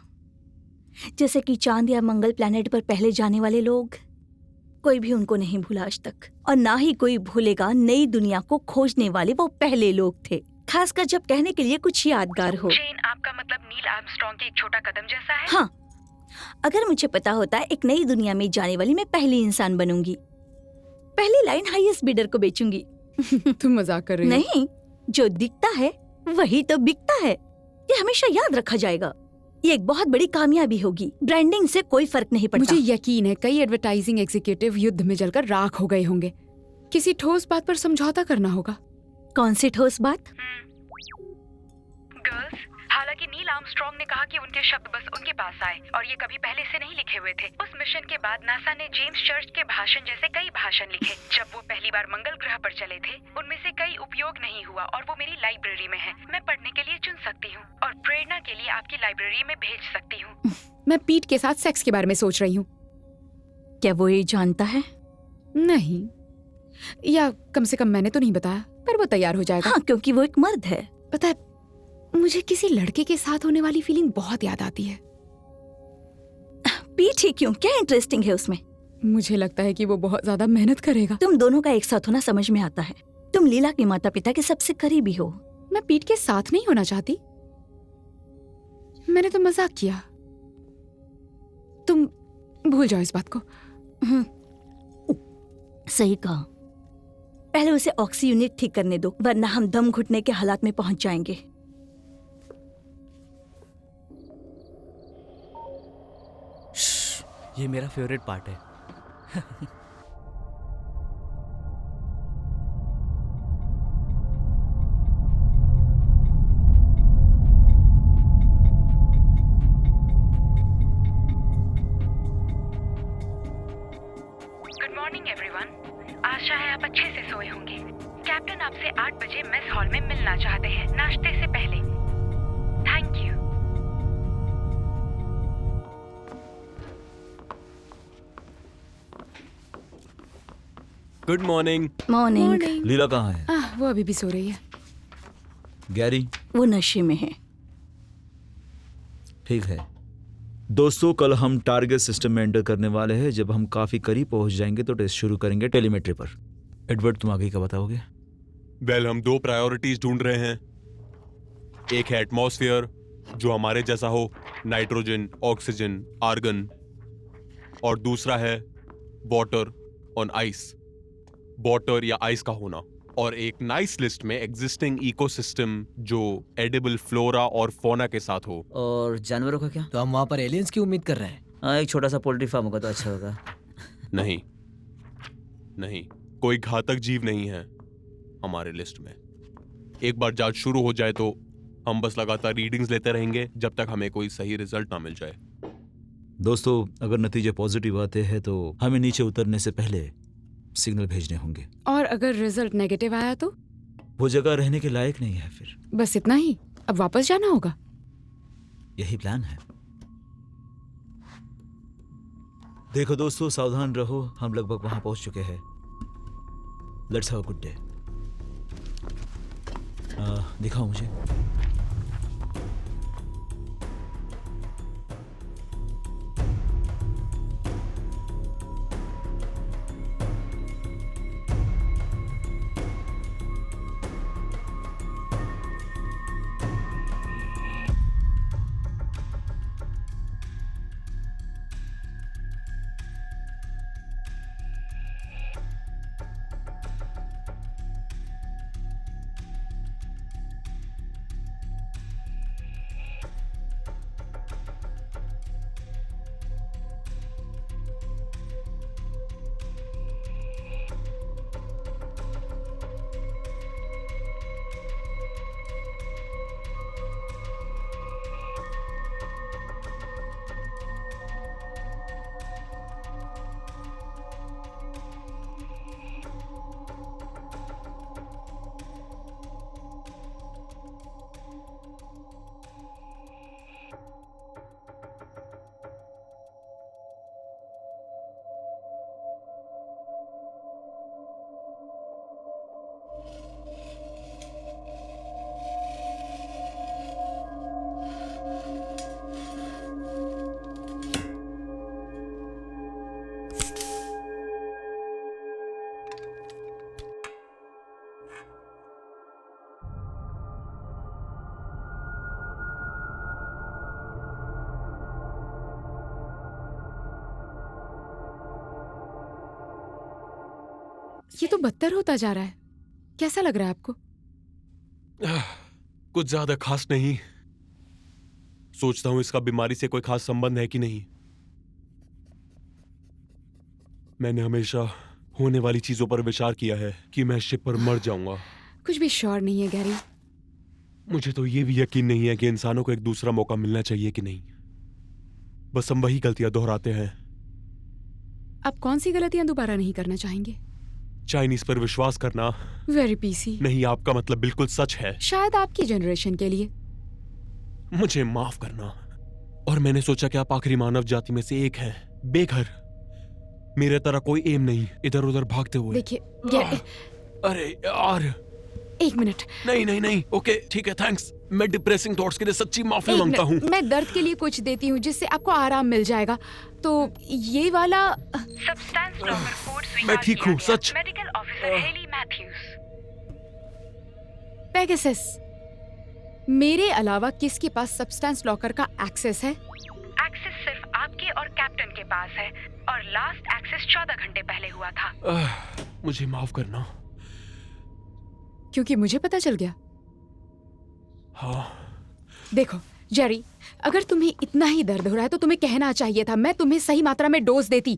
जैसे कि चांद या मंगल प्लैनेट पर पहले जाने वाले लोग, कोई भी उनको नहीं भूला आज तक, और ना ही कोई भूलेगा नई दुनिया को खोजने वाले वो पहले लोग थे, खासकर जब कहने के लिए कुछ यादगार हो। जेन, आपका मतलब नील आर्मस्ट्रॉन्ग के एक छोटा कदम जैसा है? हाँ, अगर मुझे पता होता है एक नई दुनिया में जाने वाली मैं पहली इंसान बनूंगी, पहली लाइन हाईएस्ट बिडर को बेचूंगी। तुम मजाक कर रही हो? नहीं, जो दिखता है वही तो बिकता है। ये हमेशा याद रखा जाएगा। ये एक बहुत बड़ी कामयाबी होगी। ब्रांडिंग से कोई फर्क नहीं पड़ता। मुझे यकीन है कई एडवर्टाइजिंग एग्जीक्यूटिव युद्ध में जलकर राख हो गए होंगे। किसी ठोस बात पर समझौता करना होगा। कौन सी ठोस बात? गर्ल्स, हालांकि नील आर्मस्ट्रॉन्ग ने कहा कि उनके शब्द बस उनके पास आए और ये कभी पहले से नहीं लिखे हुए थे। उस मिशन के बाद नासा ने जेम्स चर्च के भाषण जैसे कई भाषण लिखे। जब वो पहली बार मंगल ग्रह पर चले थे, उनमें से कई उपयोग नहीं हुआ और वो मेरी लाइब्रेरी में है। मैं पढ़ने के लिए चुन सकती हूँ और प्रेरणा के लिए आपकी लाइब्रेरी में भेज सकती हूँ। मैं पीट के साथ सेक्स के बारे में सोच रही हूँ। क्या वो ये जानता है? नहीं, या कम से कम मैंने तो नहीं बताया, पर वो तैयार हो जाएगा। हाँ, क्योंकि वो एक मर्द है। पता है, मुझे किसी लड़के के साथ होने वाली फीलिंग बहुत याद आती है। पीठ ही क्यों? क्या इंटरेस्टिंग है उसमें? मुझे लगता है कि वो बहुत ज्यादा मेहनत करेगा। तुम दोनों का एक साथ होना समझ में आता है। तुम लीला के माता पिता के सबसे करीबी हो। मैं पीठ के साथ नहीं होना चाहती, मैंने तो मजाक किया। तुम भूल जाओ इस बात को। सही कहा। पहले उसे ऑक्सी यूनिट ठीक करने दो, वरना हम दम घुटने के हालात में पहुंच जाएंगे। ये मेरा फेवरेट पार्ट है। Good morning everyone. आशा है आप अच्छे से सोए होंगे। कैप्टन आपसे 8 बजे मेस हॉल में मिलना चाहते हैं, नाश्ते से पहले। Thank you. Good morning. Morning. Leela कहाँ है? वो अभी भी सो रही है। गैरी? वो नशे में है। ठीक है दोस्तों, कल हम टारगेट सिस्टम में एंटर करने वाले हैं। जब हम काफी करीब पहुंच जाएंगे तो टेस्ट शुरू करेंगे टेलीमेट्री पर। एडवर्ड, तुम आगे क्या बताओगे? वेल, हम 2 प्रायोरिटीज ढूंढ रहे हैं। एक है एटमॉस्फेयर, जो हमारे जैसा हो, नाइट्रोजन, ऑक्सीजन, आर्गन, और दूसरा है वाटर ऑन आइस, वाटर या आइस का होना, और एक नाइस लिस्ट में एग्जिस्टिंग इकोसिस्टम जो एडिबल फ्लोरा और फौना के साथ हो। और जानवरों का क्या? तो हम वहाँ पर एलियंस की उम्मीद कर रहे हैं। हाँ, एक छोटा सा पोल्ट्री फार्म होगा तो अच्छा होगा। नहीं नहीं, कोई घातक जीव नहीं है हमारे लिस्ट में। एक बार जांच शुरू हो जाए तो हम बस लगातार रीडिंग्स लेते रहेंगे जब तक हमें कोई सही रिजल्ट ना मिल जाए। दोस्तों, अगर नतीजे पॉजिटिव आते हैं तो हमें नीचे उतरने से पहले सिग्नल भेजने होंगे। और अगर रिजल्ट नेगेटिव आया तो? वो जगह रहने के लायक नहीं है फिर। बस इतना ही? अब वापस जाना होगा? यही प्लान है। देखो दोस्तों, सावधान रहो, हम लगभग वहां पहुंच चुके हैं। Let's have a good day. दिखाओ मुझे। ये तो बदतर होता जा रहा है। कैसा लग रहा है आपको? कुछ ज्यादा खास नहीं। सोचता हूं इसका बीमारी से कोई खास संबंध है कि नहीं। मैंने हमेशा होने वाली चीजों पर विचार किया है कि मैं शिप पर मर जाऊंगा। कुछ भी श्योर नहीं है गैरी। मुझे तो ये भी यकीन नहीं है कि इंसानों को एक दूसरा मौका मिलना चाहिए कि नहीं। बस हम वही गलतियां दोहराते हैं। आप कौन सी गलतियां दोबारा नहीं करना चाहेंगे? चाइनीज पर विश्वास करना। Very PC. नहीं, आपका मतलब बिल्कुल सच है। शायद आपकी जनरेशन के लिए। मुझे माफ करना। और मैंने सोचा कि आप आखिरी मानव जाति में से एक हैं, बेघर, मेरे तरह कोई एम नहीं, इधर उधर भागते हुए। देखिए अरे यार, एक मिनट। नहीं नहीं नहीं, ओके ठीक है, थैंक्स। मैं डिप्रेसिंग थॉट्स के लिए सच्ची माफी मांगता हूँ। मैं दर्द के लिए कुछ देती हूँ जिससे आपको आराम मिल जाएगा। तो ये वाला सब्सटेंस लॉकर कोड स्वीकार मैं ठीक हूँ, किया गया। सच। Medical officer Hailey Matthews. Pegasus, मेरे अलावा किसके पास सब्सटेंस लॉकर का एक्सेस है? एक्सेस सिर्फ आपके और कैप्टन के पास है, और लास्ट एक्सेस 14 घंटे पहले हुआ था। मुझे माफ करना। क्योंकि मुझे पता चल गया। हाँ। देखो जेरी, अगर तुम्हें इतना ही दर्द हो रहा है तो तुम्हें कहना चाहिए था। मैं तुम्हें सही मात्रा में डोज देती।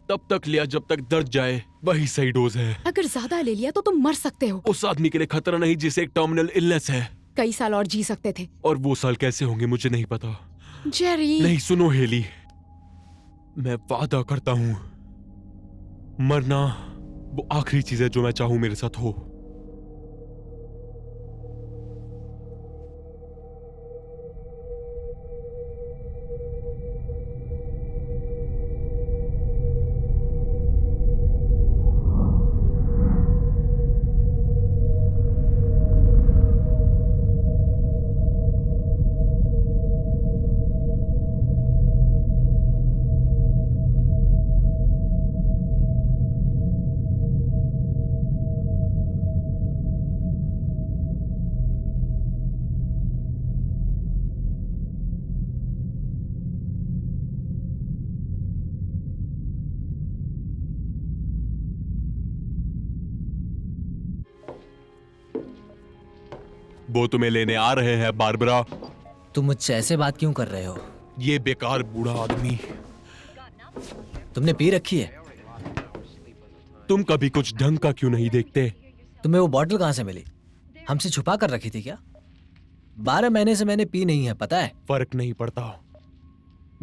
तब तक लिया जब तक दर्द जाए, वही सही डोज है। अगर ज्यादा ले लिया तो तुम मर सकते हो। उस आदमी के लिए खतरा नहीं जिसे एक टर्मिनल इलनेस है। कई साल और जी सकते थे। और वो साल कैसे होंगे मुझे नहीं पता। जेरी। नहीं, सुनो हेली, मैं वादा करता हूँ मरना वो आखिरी चीज है जो मैं चाहूँ मेरे साथ हो। वो तुम्हें लेने आ रहे हैं बारबरा। तुम मुझसे ऐसे बात क्यों कर रहे हो? ये बेकार बूढ़ा आदमी। तुमने पी रखी है? तुम कभी कुछ ढंग का क्यों नहीं देखते? तुम्हें वो बॉटल कहाँ से मिली? हमसे छुपा कर रखी थी क्या? 12 महीने से मैंने पी नहीं है, पता है? फर्क नहीं पड़ता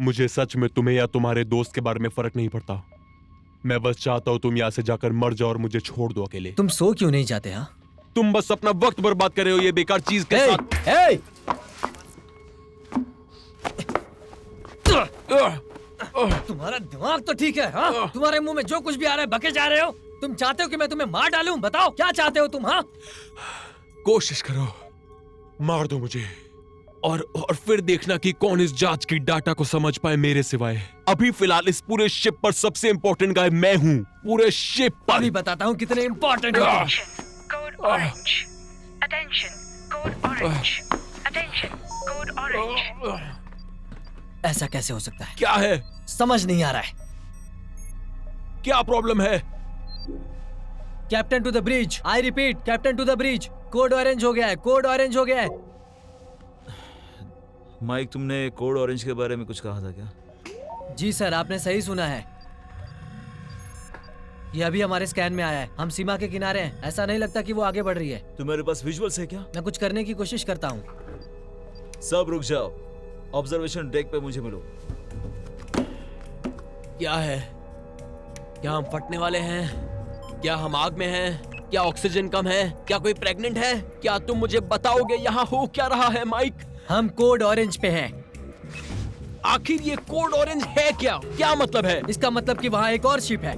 मुझे। सच में तुम्हें या तुम्हारे दोस्त के बारे में फर्क नहीं पड़ता। मैं बस चाहता हूँ तुम यहाँ से जाकर मर जाओ और मुझे छोड़ दो अकेले। तुम सो क्यों नहीं जाते? हाँ, तुम बस अपना वक्त बर्बाद कर रहे हो ये बेकार चीज के साथ। तुम्हारा दिमाग तो ठीक है। हाँ? तुम्हारे मुंह में जो कुछ भी आ रहा है बके जा रहे हो। तुम चाहते हो कि मैं तुम्हें मार डालूं? बताओ क्या चाहते हो तुम? हाँ, कोशिश करो, मार दो मुझे, और फिर देखना कि कौन इस जांच की डाटा को समझ पाए मेरे सिवाय। अभी फिलहाल इस पूरे शिप पर सबसे इंपॉर्टेंट गाय मैं हूँ, पूरे शिप पर। अभी बताता हूँ कितने इंपॉर्टेंट हो तुम। Code orange. Attention, code orange. Attention, code orange. ऐसा कैसे हो सकता है? क्या है? समझ नहीं आ रहा है। क्या प्रॉब्लम है? Captain to the bridge. I repeat, captain to the bridge. Code orange हो गया है, कोड ऑरेंज हो गया है। माइक, तुमने कोड ऑरेंज के बारे में कुछ कहा था क्या? जी सर, आपने सही सुना है। ये अभी हमारे स्कैन में आया है। हम सीमा के किनारे हैं। ऐसा नहीं लगता कि वो आगे बढ़ रही है। तुम्हारे पास विजुअल्स है क्या? मैं कुछ करने की कोशिश करता हूँ। सब रुक जाओ, ऑब्जर्वेशन डेक पे मुझे मिलो। क्या है? क्या हम फटने वाले हैं? क्या हम आग में हैं? क्या ऑक्सीजन कम है? क्या कोई प्रेग्नेंट है? क्या तुम मुझे बताओगे यहाँ हो क्या रहा है माइक? हम कोड ऑरेंज पे हैं। आखिर ये कोड ऑरेंज है क्या? क्या मतलब है? इसका मतलब कि वहाँ एक और शिप है।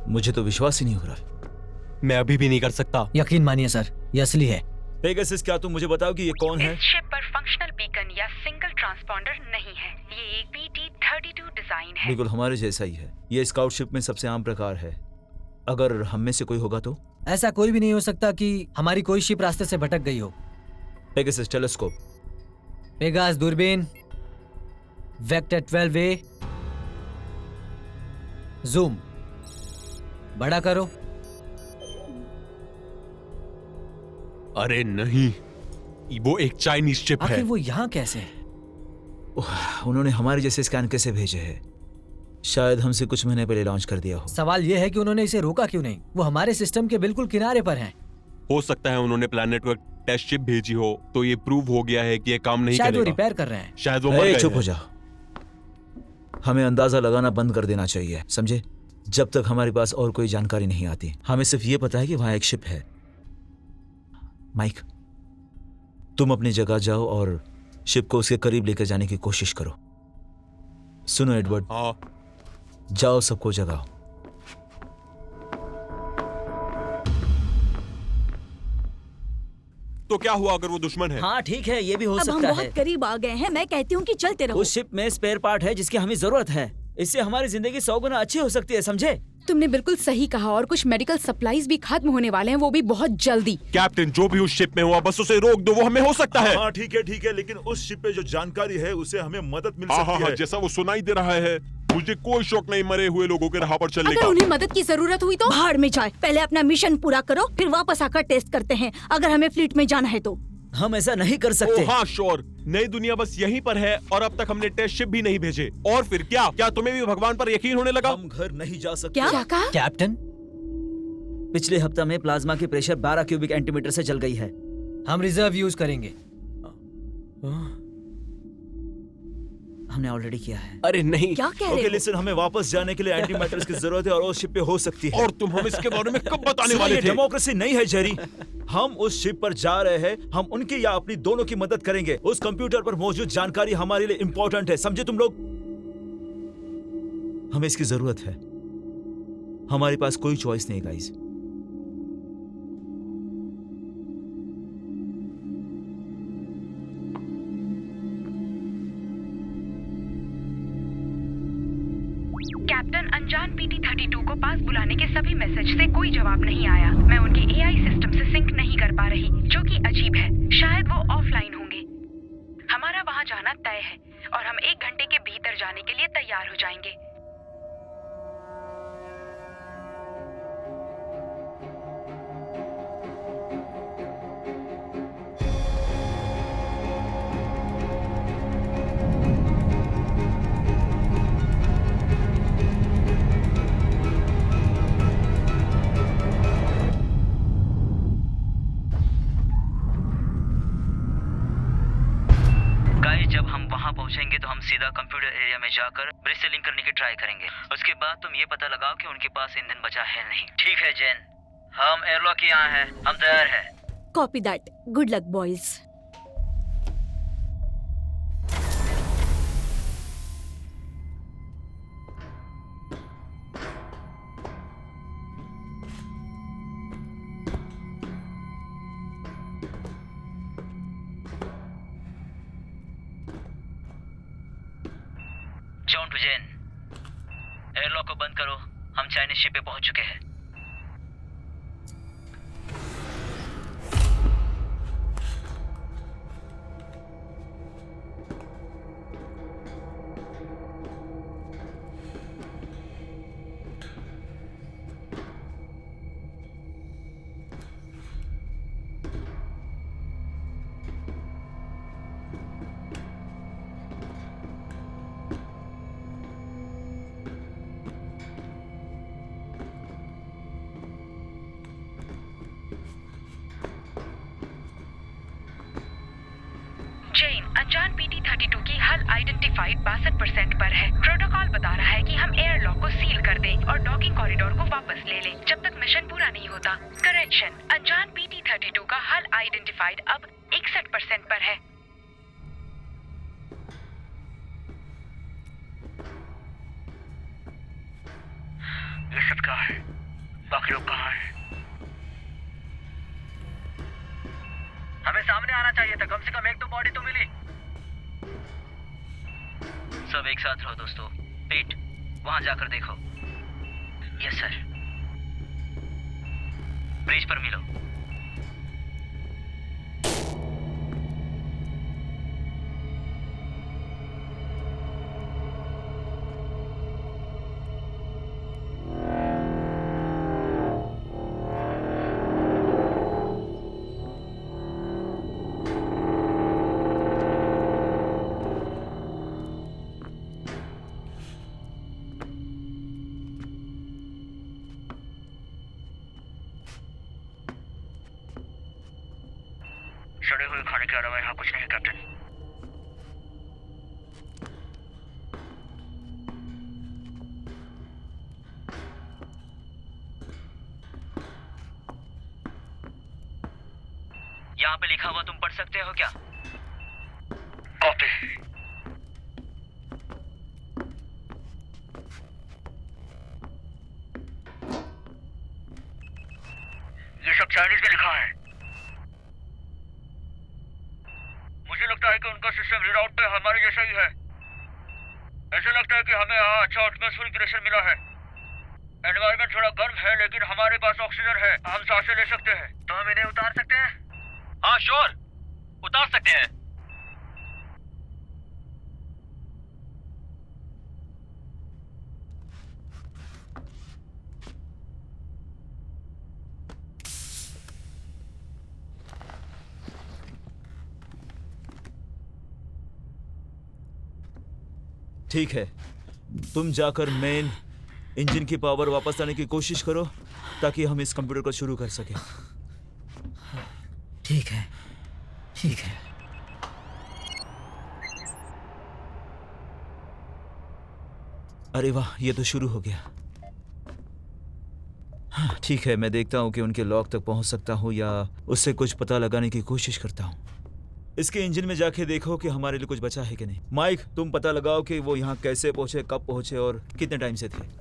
मुझे तो विश्वास ही नहीं हो रहा। मैं अभी भी नहीं कर सकता। यकीन मानिए सर, ये असली है। पेगासस, क्या तुम मुझे बताओ कि ये कौन है? इस शिप पर फंक्शनल बीकन या सिंगल ट्रांसपॉन्डर नहीं है। ये एक PT-32 डिजाइन है। बिल्कुल हमारे जैसा ही है। ये स्काउट शिप में सबसे आम प्रकार है। अगर हम में से कोई होगा तो ऐसा कोई भी नहीं हो सकता कि हमारी कोई शिप रास्ते से भटक गई हो। पेगासस टेलीस्कोप, पेगास दूरबीन, वेक्टर 12A, जूम बड़ा करो। अरे नहीं, वो एक चाइनीज शिप है। आखिर वो यहाँ कैसे है? उन्होंने हमारे जैसे स्कैन कैसे भेजे हैं? शायद हमसे कुछ महीने पहले लॉन्च कर दिया हो। सवाल ये है कि उन्होंने इसे रोका क्यों नहीं? वो हमारे सिस्टम के बिल्कुल किनारे पर हैं। हो सकता है उन्होंने प्लैनेट को टेस्ट शिप भेजी हो तो ये प्रूव हो गया है कि ये काम नहीं शायद करेगा। वो रिपेयर कर रहे हैं। शायद वो मर गए चुप हैं। हो जा। हमें अंदाजा लगाना बंद कर देना चाहिए, समझे? जब तक हमारे पास और कोई जानकारी नहीं आती। हमें सिर्फ ये पता है कि वहां एक शिप है। माइक, तुम अपनी जगह जाओ और शिप को उसके करीब लेकर जाने की कोशिश करो। सुनो एडवर्ड, हाँ, जाओ सबको जगाओ। तो क्या हुआ अगर वो दुश्मन है? हाँ ठीक है, ये भी हो अब हम सकता है। बहुत करीब आ गए हैं। मैं कहती हूँ कि चलते रहो। उस शिप में स्पेयर पार्ट है जिसकी हमें जरूरत है। इससे हमारी जिंदगी 100 गुना अच्छी हो सकती है, समझे? तुमने बिल्कुल सही कहा, और कुछ मेडिकल सप्लाईज भी खत्म होने वाले हैं, वो भी बहुत जल्दी। कैप्टन, जो भी उस शिप में हुआ बस उसे रोक दो, वो हमें हो सकता है। हाँ ठीक है, लेकिन उस शिप पे जो जानकारी है उसे हमें मदद मिल सकती है। जैसा वो सुनाई दे रहा है, मुझे कोई शौक नहीं मरे हुए लोगों के राह पर चलने अगर का। उन्हें मदद की जरूरत हुई तो भाड़ में जाए। पहले अपना मिशन पूरा करो, फिर वापस आकर टेस्ट करते हैं। अगर हमें फ्लीट में जाना है तो हम ऐसा नहीं कर सकते। हाँ श्योर, नई दुनिया बस यहीं पर है और अब तक हमने टेस्ट शिप भी नहीं भेजे। और फिर क्या तुम्हें भी भगवान पर यकीन होने लगा? हम घर नहीं जा सकते। क्या कहा? कैप्टन, पिछले हफ्ता में प्लाज्मा की प्रेशर 12 क्यूबिक एंटीमीटर से जल गई है। हम रिजर्व यूज करेंगे। हमने ऑलरेडी किया है। अरे नहीं। क्या कह रहे ओके हो? लिसन, हमें वापस जाने के लिए एंटीमैटर्स की जरूरत है और उस शिप पे हो सकती है। और तुम हम इसके बारे में कब बताने वाले थे? डेमोक्रेसी नहीं है जेरी। हम उस शिप पर जा रहे हैं, हम उनकी या अपनी दोनों की मदद करेंगे। उस कंप्यूटर पर मौजूद जानकारी हमारे लिए इंपॉर्टेंट है, समझे तुम लोग? हमें इसकी जरूरत है। हमारे पास कोई चॉइस नहीं गाइस। कैप्टन, अनजान PT-32 को पास बुलाने के सभी मैसेज से कोई जवाब नहीं आया। मैं उनके AI सिस्टम से सिंक नहीं कर पा रही, जो कि अजीब है। शायद वो ऑफलाइन होंगे। हमारा वहां जाना तय है और हम 1 घंटे के भीतर जाने के लिए तैयार हो जाएंगे। गाइस, जब हम वहां पहुंचेंगे तो हम सीधा कंप्यूटर एरिया में जाकर ब्रिज से लिंक करने की ट्राई करेंगे। उसके बाद तुम ये पता लगाओ कि उनके पास ईंधन बचा है नहीं। ठीक है जेन, हम एयरलॉक के यहाँ हैं, हम तैयार हैं। Copy that. Good luck boys. John to Jane, airlock को बंद करो, हम चाइनीज शिप पे पहुंच चुके हैं। जेन, अनजान PT-32 की हल आइडेंटिफाइड 62% पर है। प्रोटोकॉल बता रहा है कि हम एयरलॉक को सील कर दें और डॉकिंग कॉरिडोर को वापस ले लें जब तक मिशन पूरा नहीं होता। करेक्शन, अनजान PT-32 का हल आइडेंटिफाइड अब 61% पर है। ये सब क्या है? बाकी लोग कहाँ हैं? हमें सामने आना चाहिए था, कम से कम एक तो बॉडी तो मिली। सब एक साथ रहो दोस्तों। पीट, वहां जाकर देखो। Yes sir. ब्रिज पर मिलो। सड़े हुए खाने के अलावा यहाँ कुछ नहीं कैप्टन। यहाँ पे लिखा हुआ तुम पढ़ सकते हो क्या? कॉपी। ये सब चाइनीज में लिखा है। मुझे लगता है कि उनका सिस्टम रीडाउट पे हमारे जैसा ही है। ऐसा लगता है कि हमें यहाँ अच्छा एटमॉस्फेरिक प्रेशर मिला है। एनवायरनमेंट थोड़ा गर्म है लेकिन हमारे पास ऑक्सीजन है, हम सांसें ले सकते हैं। तो हम इन्हें उतार सकते हैं? हाँ श्योर, उतार सकते हैं। ठीक है, तुम जाकर मेन इंजन की पावर वापस लाने की कोशिश करो ताकि हम इस कंप्यूटर को शुरू कर सकें। ठीक है, ठीक है। अरे वाह, ये तो शुरू हो गया। हाँ, ठीक है, मैं देखता हूँ कि उनके लॉक तक पहुँच सकता हूँ या उससे कुछ पता लगाने की कोशिश करता हूँ। इसके इंजन में जाके देखो कि हमारे लिए कुछ बचा है कि नहीं। माइक, तुम पता लगाओ कि वो यहाँ कैसे पहुँचे, कब पहुँचे और कितने टाइम से थे।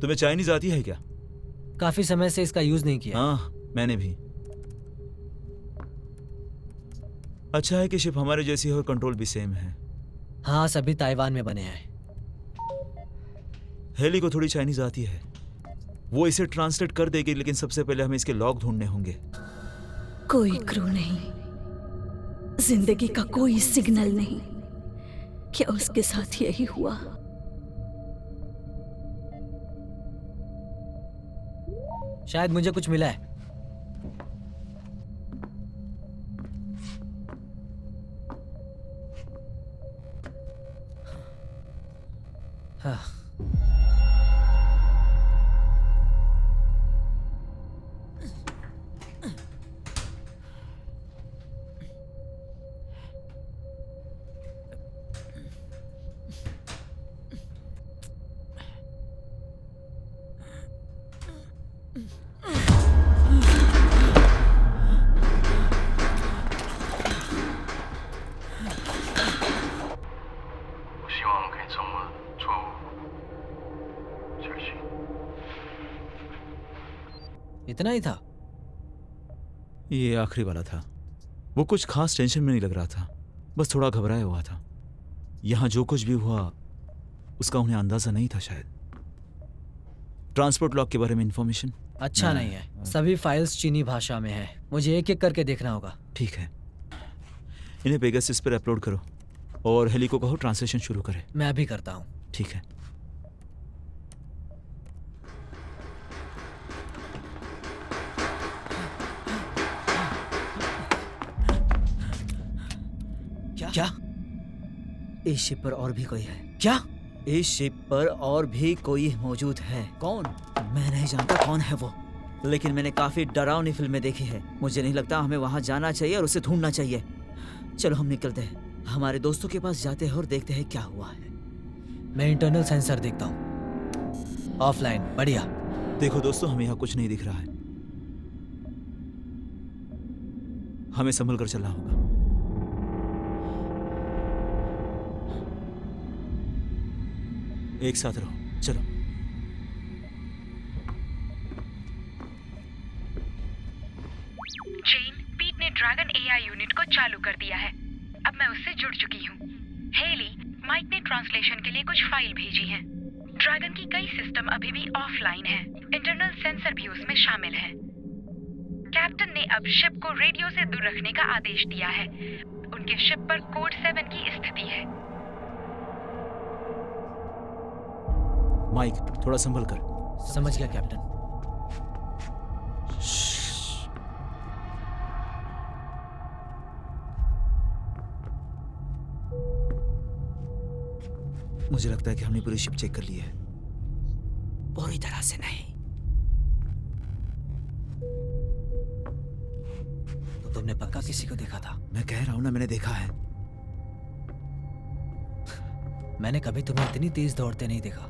तुम्हें चाइनीज आती है क्या? काफी समय से इसका यूज नहीं किया। हाँ, मैंने भी। अच्छा है कि शिप हमारे जैसी हो, कंट्रोल भी सेम है। हाँ, सभी ताइवान में बने हैं। हेली को थोड़ी चाइनीज आती है, वो इसे ट्रांसलेट कर देगी, लेकिन सबसे पहले हमें इसके लॉग ढूंढने होंगे। कोई क्रू नहीं, जिंदगी का कोई सिग्नल नहीं। क्या उसके साथ यही हुआ? शायद मुझे कुछ मिला है। हाँ। इतना ही था? ये आखिरी वाला था। वो कुछ खास टेंशन में नहीं लग रहा था, बस थोड़ा घबराया हुआ था। यहाँ जो कुछ भी हुआ उसका उन्हें अंदाजा नहीं था। शायद ट्रांसपोर्ट लॉक के बारे में इंफॉर्मेशन अच्छा नहीं है। सभी फाइल्स चीनी भाषा में है, मुझे एक एक करके देखना होगा। ठीक है, इन्हें पेगासस पर अपलोड करो और हेली को कहो ट्रांसलेशन शुरू करे। मैं अभी करता हूँ। ठीक है। क्या? इस शिप पर और भी कोई है? क्या? इस शिप पर और भी कोई मौजूद है। कौन? मैं नहीं जानता कौन है वो, लेकिन मैंने काफी डरावनी फिल्में देखी है। मुझे नहीं लगता हमें वहां जाना चाहिए और उसे ढूंढना चाहिए। चलो हम निकलते हैं, हमारे दोस्तों के पास जाते हैं और देखते हैं क्या हुआ है। मैं इंटरनल सेंसर देखता हूँ। ऑफलाइन। बढ़िया। देखो दोस्तों, हमें यहाँ कुछ नहीं दिख रहा है। हमें संभल कर चलना होगा। एक साथ रहो, चलो। जेन, पीट ने ड्रैगन एआई यूनिट को चालू कर दिया है। अब मैं उससे जुड़ चुकी हूँ। हेली, माइक ने ट्रांसलेशन के लिए कुछ फाइल भेजी हैं। ड्रैगन की कई सिस्टम अभी भी ऑफलाइन हैं। इंटरनल सेंसर भी उसमें शामिल है। कैप्टन ने अब शिप को रेडियो से दूर रखने का आदेश दिया है। उनके शिप पर कोड 7 की स्थिति है। माइक, थोड़ा संभल कर। समझ गया कैप्टन। मुझे लगता है कि हमने पूरी शिप चेक कर ली है। पूरी तरह से नहीं। तो तुमने पक्का किसी को देखा था? मैं कह रहा हूं ना, मैंने देखा है। मैंने कभी तुम्हें इतनी तेज दौड़ते नहीं देखा।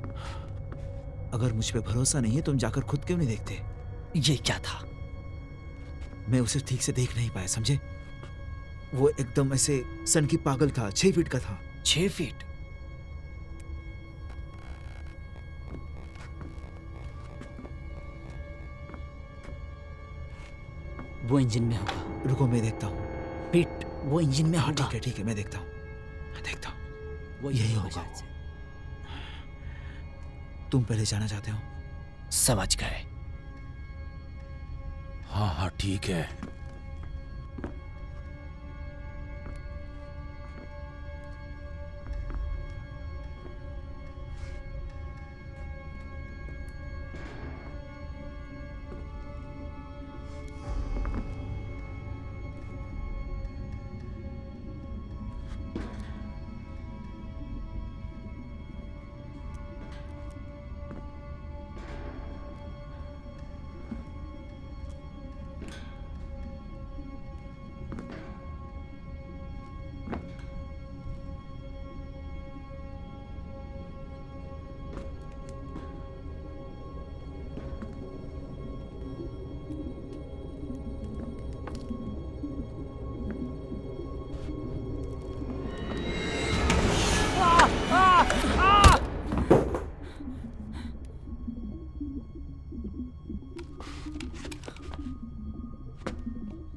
अगर मुझ पे भरोसा नहीं है तुम जाकर खुद क्यों नहीं देखते? ये क्या था? मैं उसे ठीक से देख नहीं पाया, समझे? वो एकदम ऐसे सन की पागल था। 6 फीट का था। 6 फीट? वो इंजन में होगा। रुको, मैं देखता हूँ। पीट, वो इंजन में होगा। ठीक है, मैं देखता हूँ। वो यही होगा। तुम पहले जाना चाहते हो? समझ गए। हाँ ठीक है।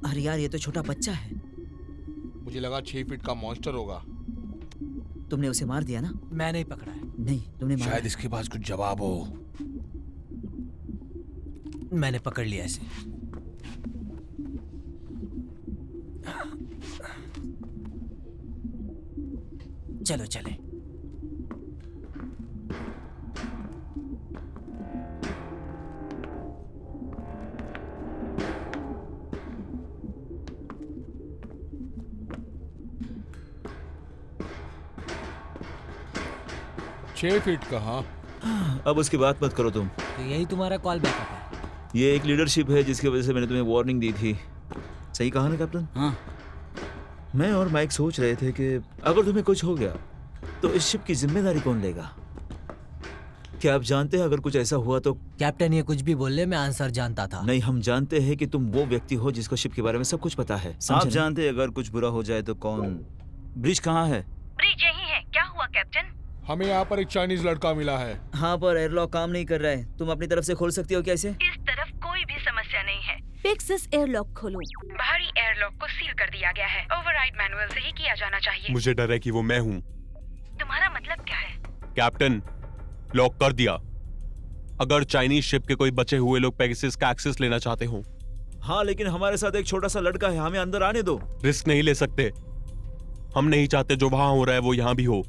अरे यार, ये तो छोटा बच्चा है। मुझे लगा 6 फीट का मॉन्स्टर होगा। तुमने उसे मार दिया ना? मैं नहीं पकड़ा है। नहीं, तुमने मारा। शायद इसके पास कुछ जवाब हो। मैंने पकड़ लिया इसे। चलो चले। छह फीट का? हाँ। अब उसकी बात मत करो तुम। तो यही तुम्हारा कॉल बैकअप है? ये एक लीडरशिप है जिसकी वजह से मैंने तुम्हें वार्निंग दी थी। सही कहा ना कैप्टन? हाँ। मैं और माइक सोच रहे थे कि अगर तुम्हें कुछ हो गया तो इस शिप की जिम्मेदारी कौन लेगा? क्या आप जानते हैं अगर कुछ ऐसा हुआ तो? कैप्टन ये कुछ भी बोल ले, मैं आंसर जानता था। नहीं, हम जानते हैं कि तुम वो व्यक्ति हो जिसको शिप के बारे में सब कुछ पता है। आप जानते हैं अगर कुछ बुरा हो जाए तो कौन? ब्रिज कहाँ है? ब्रिज यही है। क्या हुआ कैप्टन? हमें यहाँ पर एक चाइनीज लड़का मिला है। हाँ, पर एयरलॉक काम नहीं कर रहा है। तुम अपनी तरफ से खोल सकती हो क्या इसे? इस तरफ कोई भी समस्या नहीं है। पेक्सस एयरलॉक खोलो। बाहरी एयरलॉक को सील कर दिया गया है। ओवरराइड मैनुअल से ही किया जाना चाहिए। मुझे डर है कि वो मैं हूँ। तुम्हारा मतलब क्या है? कैप्टन, लॉक कर दिया। अगर चाइनीज शिप के कोई बचे हुए लोग पेगासस का एक्सेस लेना चाहते हो। हाँ, लेकिन हमारे साथ एक छोटा सा लड़का है, हमें अंदर आने दो। रिस्क नहीं ले सकते। हम नहीं चाहते जो वहां हो रहा है वो यहाँ भी हो।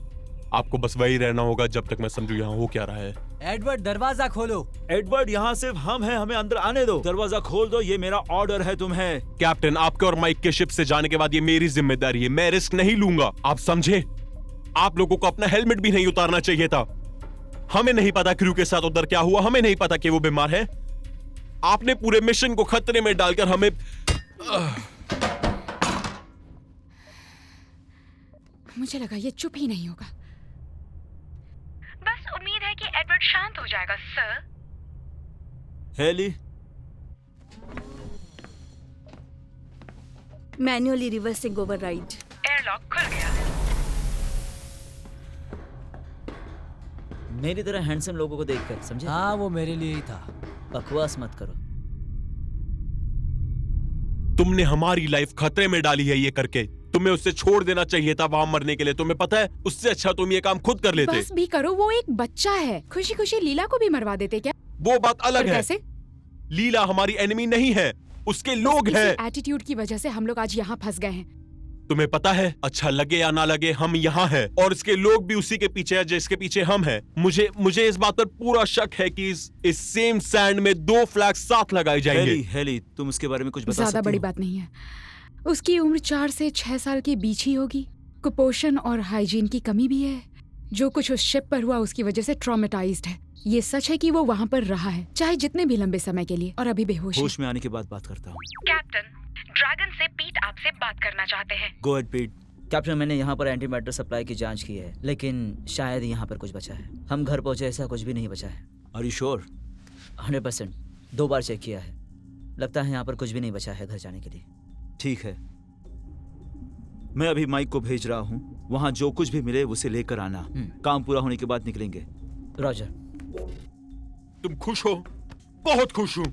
आपको बस वही रहना होगा जब तक मैं समझू यहाँ हो क्या रहा है। एडवर्ड, दरवाजा खोलो। एडवर्ड, यहाँ सिर्फ हम हैं, हमें अंदर आने दो। दरवाजा खोल दो, ये मेरा ऑर्डर है तुम्हें। कैप्टन, आपके और माइक के शिप से जाने के बाद ये मेरी जिम्मेदारी है। मैं रिस्क नहीं लूंगा, आप समझे? आप लोगों को अपना हेलमेट भी नहीं उतारना चाहिए था। हमें नहीं पता क्रू के साथ उधर क्या हुआ। हमें नहीं पता कि वो बीमार है। आपने पूरे मिशन को खतरे में डालकर हमें मुझे लगा ये चुप ही नहीं होगा। बस उम्मीद है कि एडवर्ड शांत हो जाएगा sir. Haley, manually reversing override. Airlock खुल गया। मेरी तरह हैंडसम लोगों को देखकर, समझे? हाँ, वो मेरे लिए ही था। बकवास मत करो। तुमने हमारी लाइफ खतरे में डाली है ये करके। तुम्हें उससे छोड़ देना चाहिए था वहां मरने के लिए। तुम्हें पता है, उससे अच्छा तुम ये काम खुद कर लेते। बस भी करो, वो एक बच्चा है। खुशी खुशी लीला को भी मरवा देते क्या? वो बात अलग है। कैसे? लीला हमारी एनिमी नहीं है, उसके लोग हैं। एटीट्यूड की वजह से हम लोग आज यहाँ फंस गए हैं। तुम्हें पता है, अच्छा लगे या ना लगे, हम यहाँ हैं और इसके लोग भी उसी के पीछे हैं जिसके पीछे हम हैं। मुझे इस बात पर पूरा शक है कि इस सेम सैंड में 2 फ्लैग साथ लगाए जाएंगे। हेली, तुम उसके बारे में कुछ बता ज्यादा सकती बड़ी हो? बात नहीं है। उसकी उम्र 4 से 6 साल के बीच ही होगी। कुपोषण और हाइजीन की कमी भी है। जो कुछ उस शिप पर हुआ उसकी वजह से ट्रॉमेटाइज्ड है। ये सच है कि वो वहाँ पर रहा है, चाहे जितने भी लंबे समय के लिए, और अभी बेहोश है। होश में आने के बाद बात करता हूँ। कैप्टन, ड्रैगन से पीट आपसे बात करना चाहते हैं। गो एहेड पीट। कैप्टन, मैंने यहाँ पर एंटी मैटर सप्लाई की जांच की है, लेकिन शायद यहाँ पर कुछ बचा है। हम घर पहुँचे, ऐसा कुछ भी नहीं बचा है। Are you sure? 100%। 2 बार चेक किया है। लगता है यहाँ पर कुछ भी नहीं बचा है घर जाने के लिए। ठीक है, मैं अभी माइक को भेज रहा हूँ। वहाँ जो कुछ भी मिले उसे लेकर आना। काम पूरा होने के बाद निकलेंगे। रॉजर। तुम खुश हो? बहुत खुश हूँ।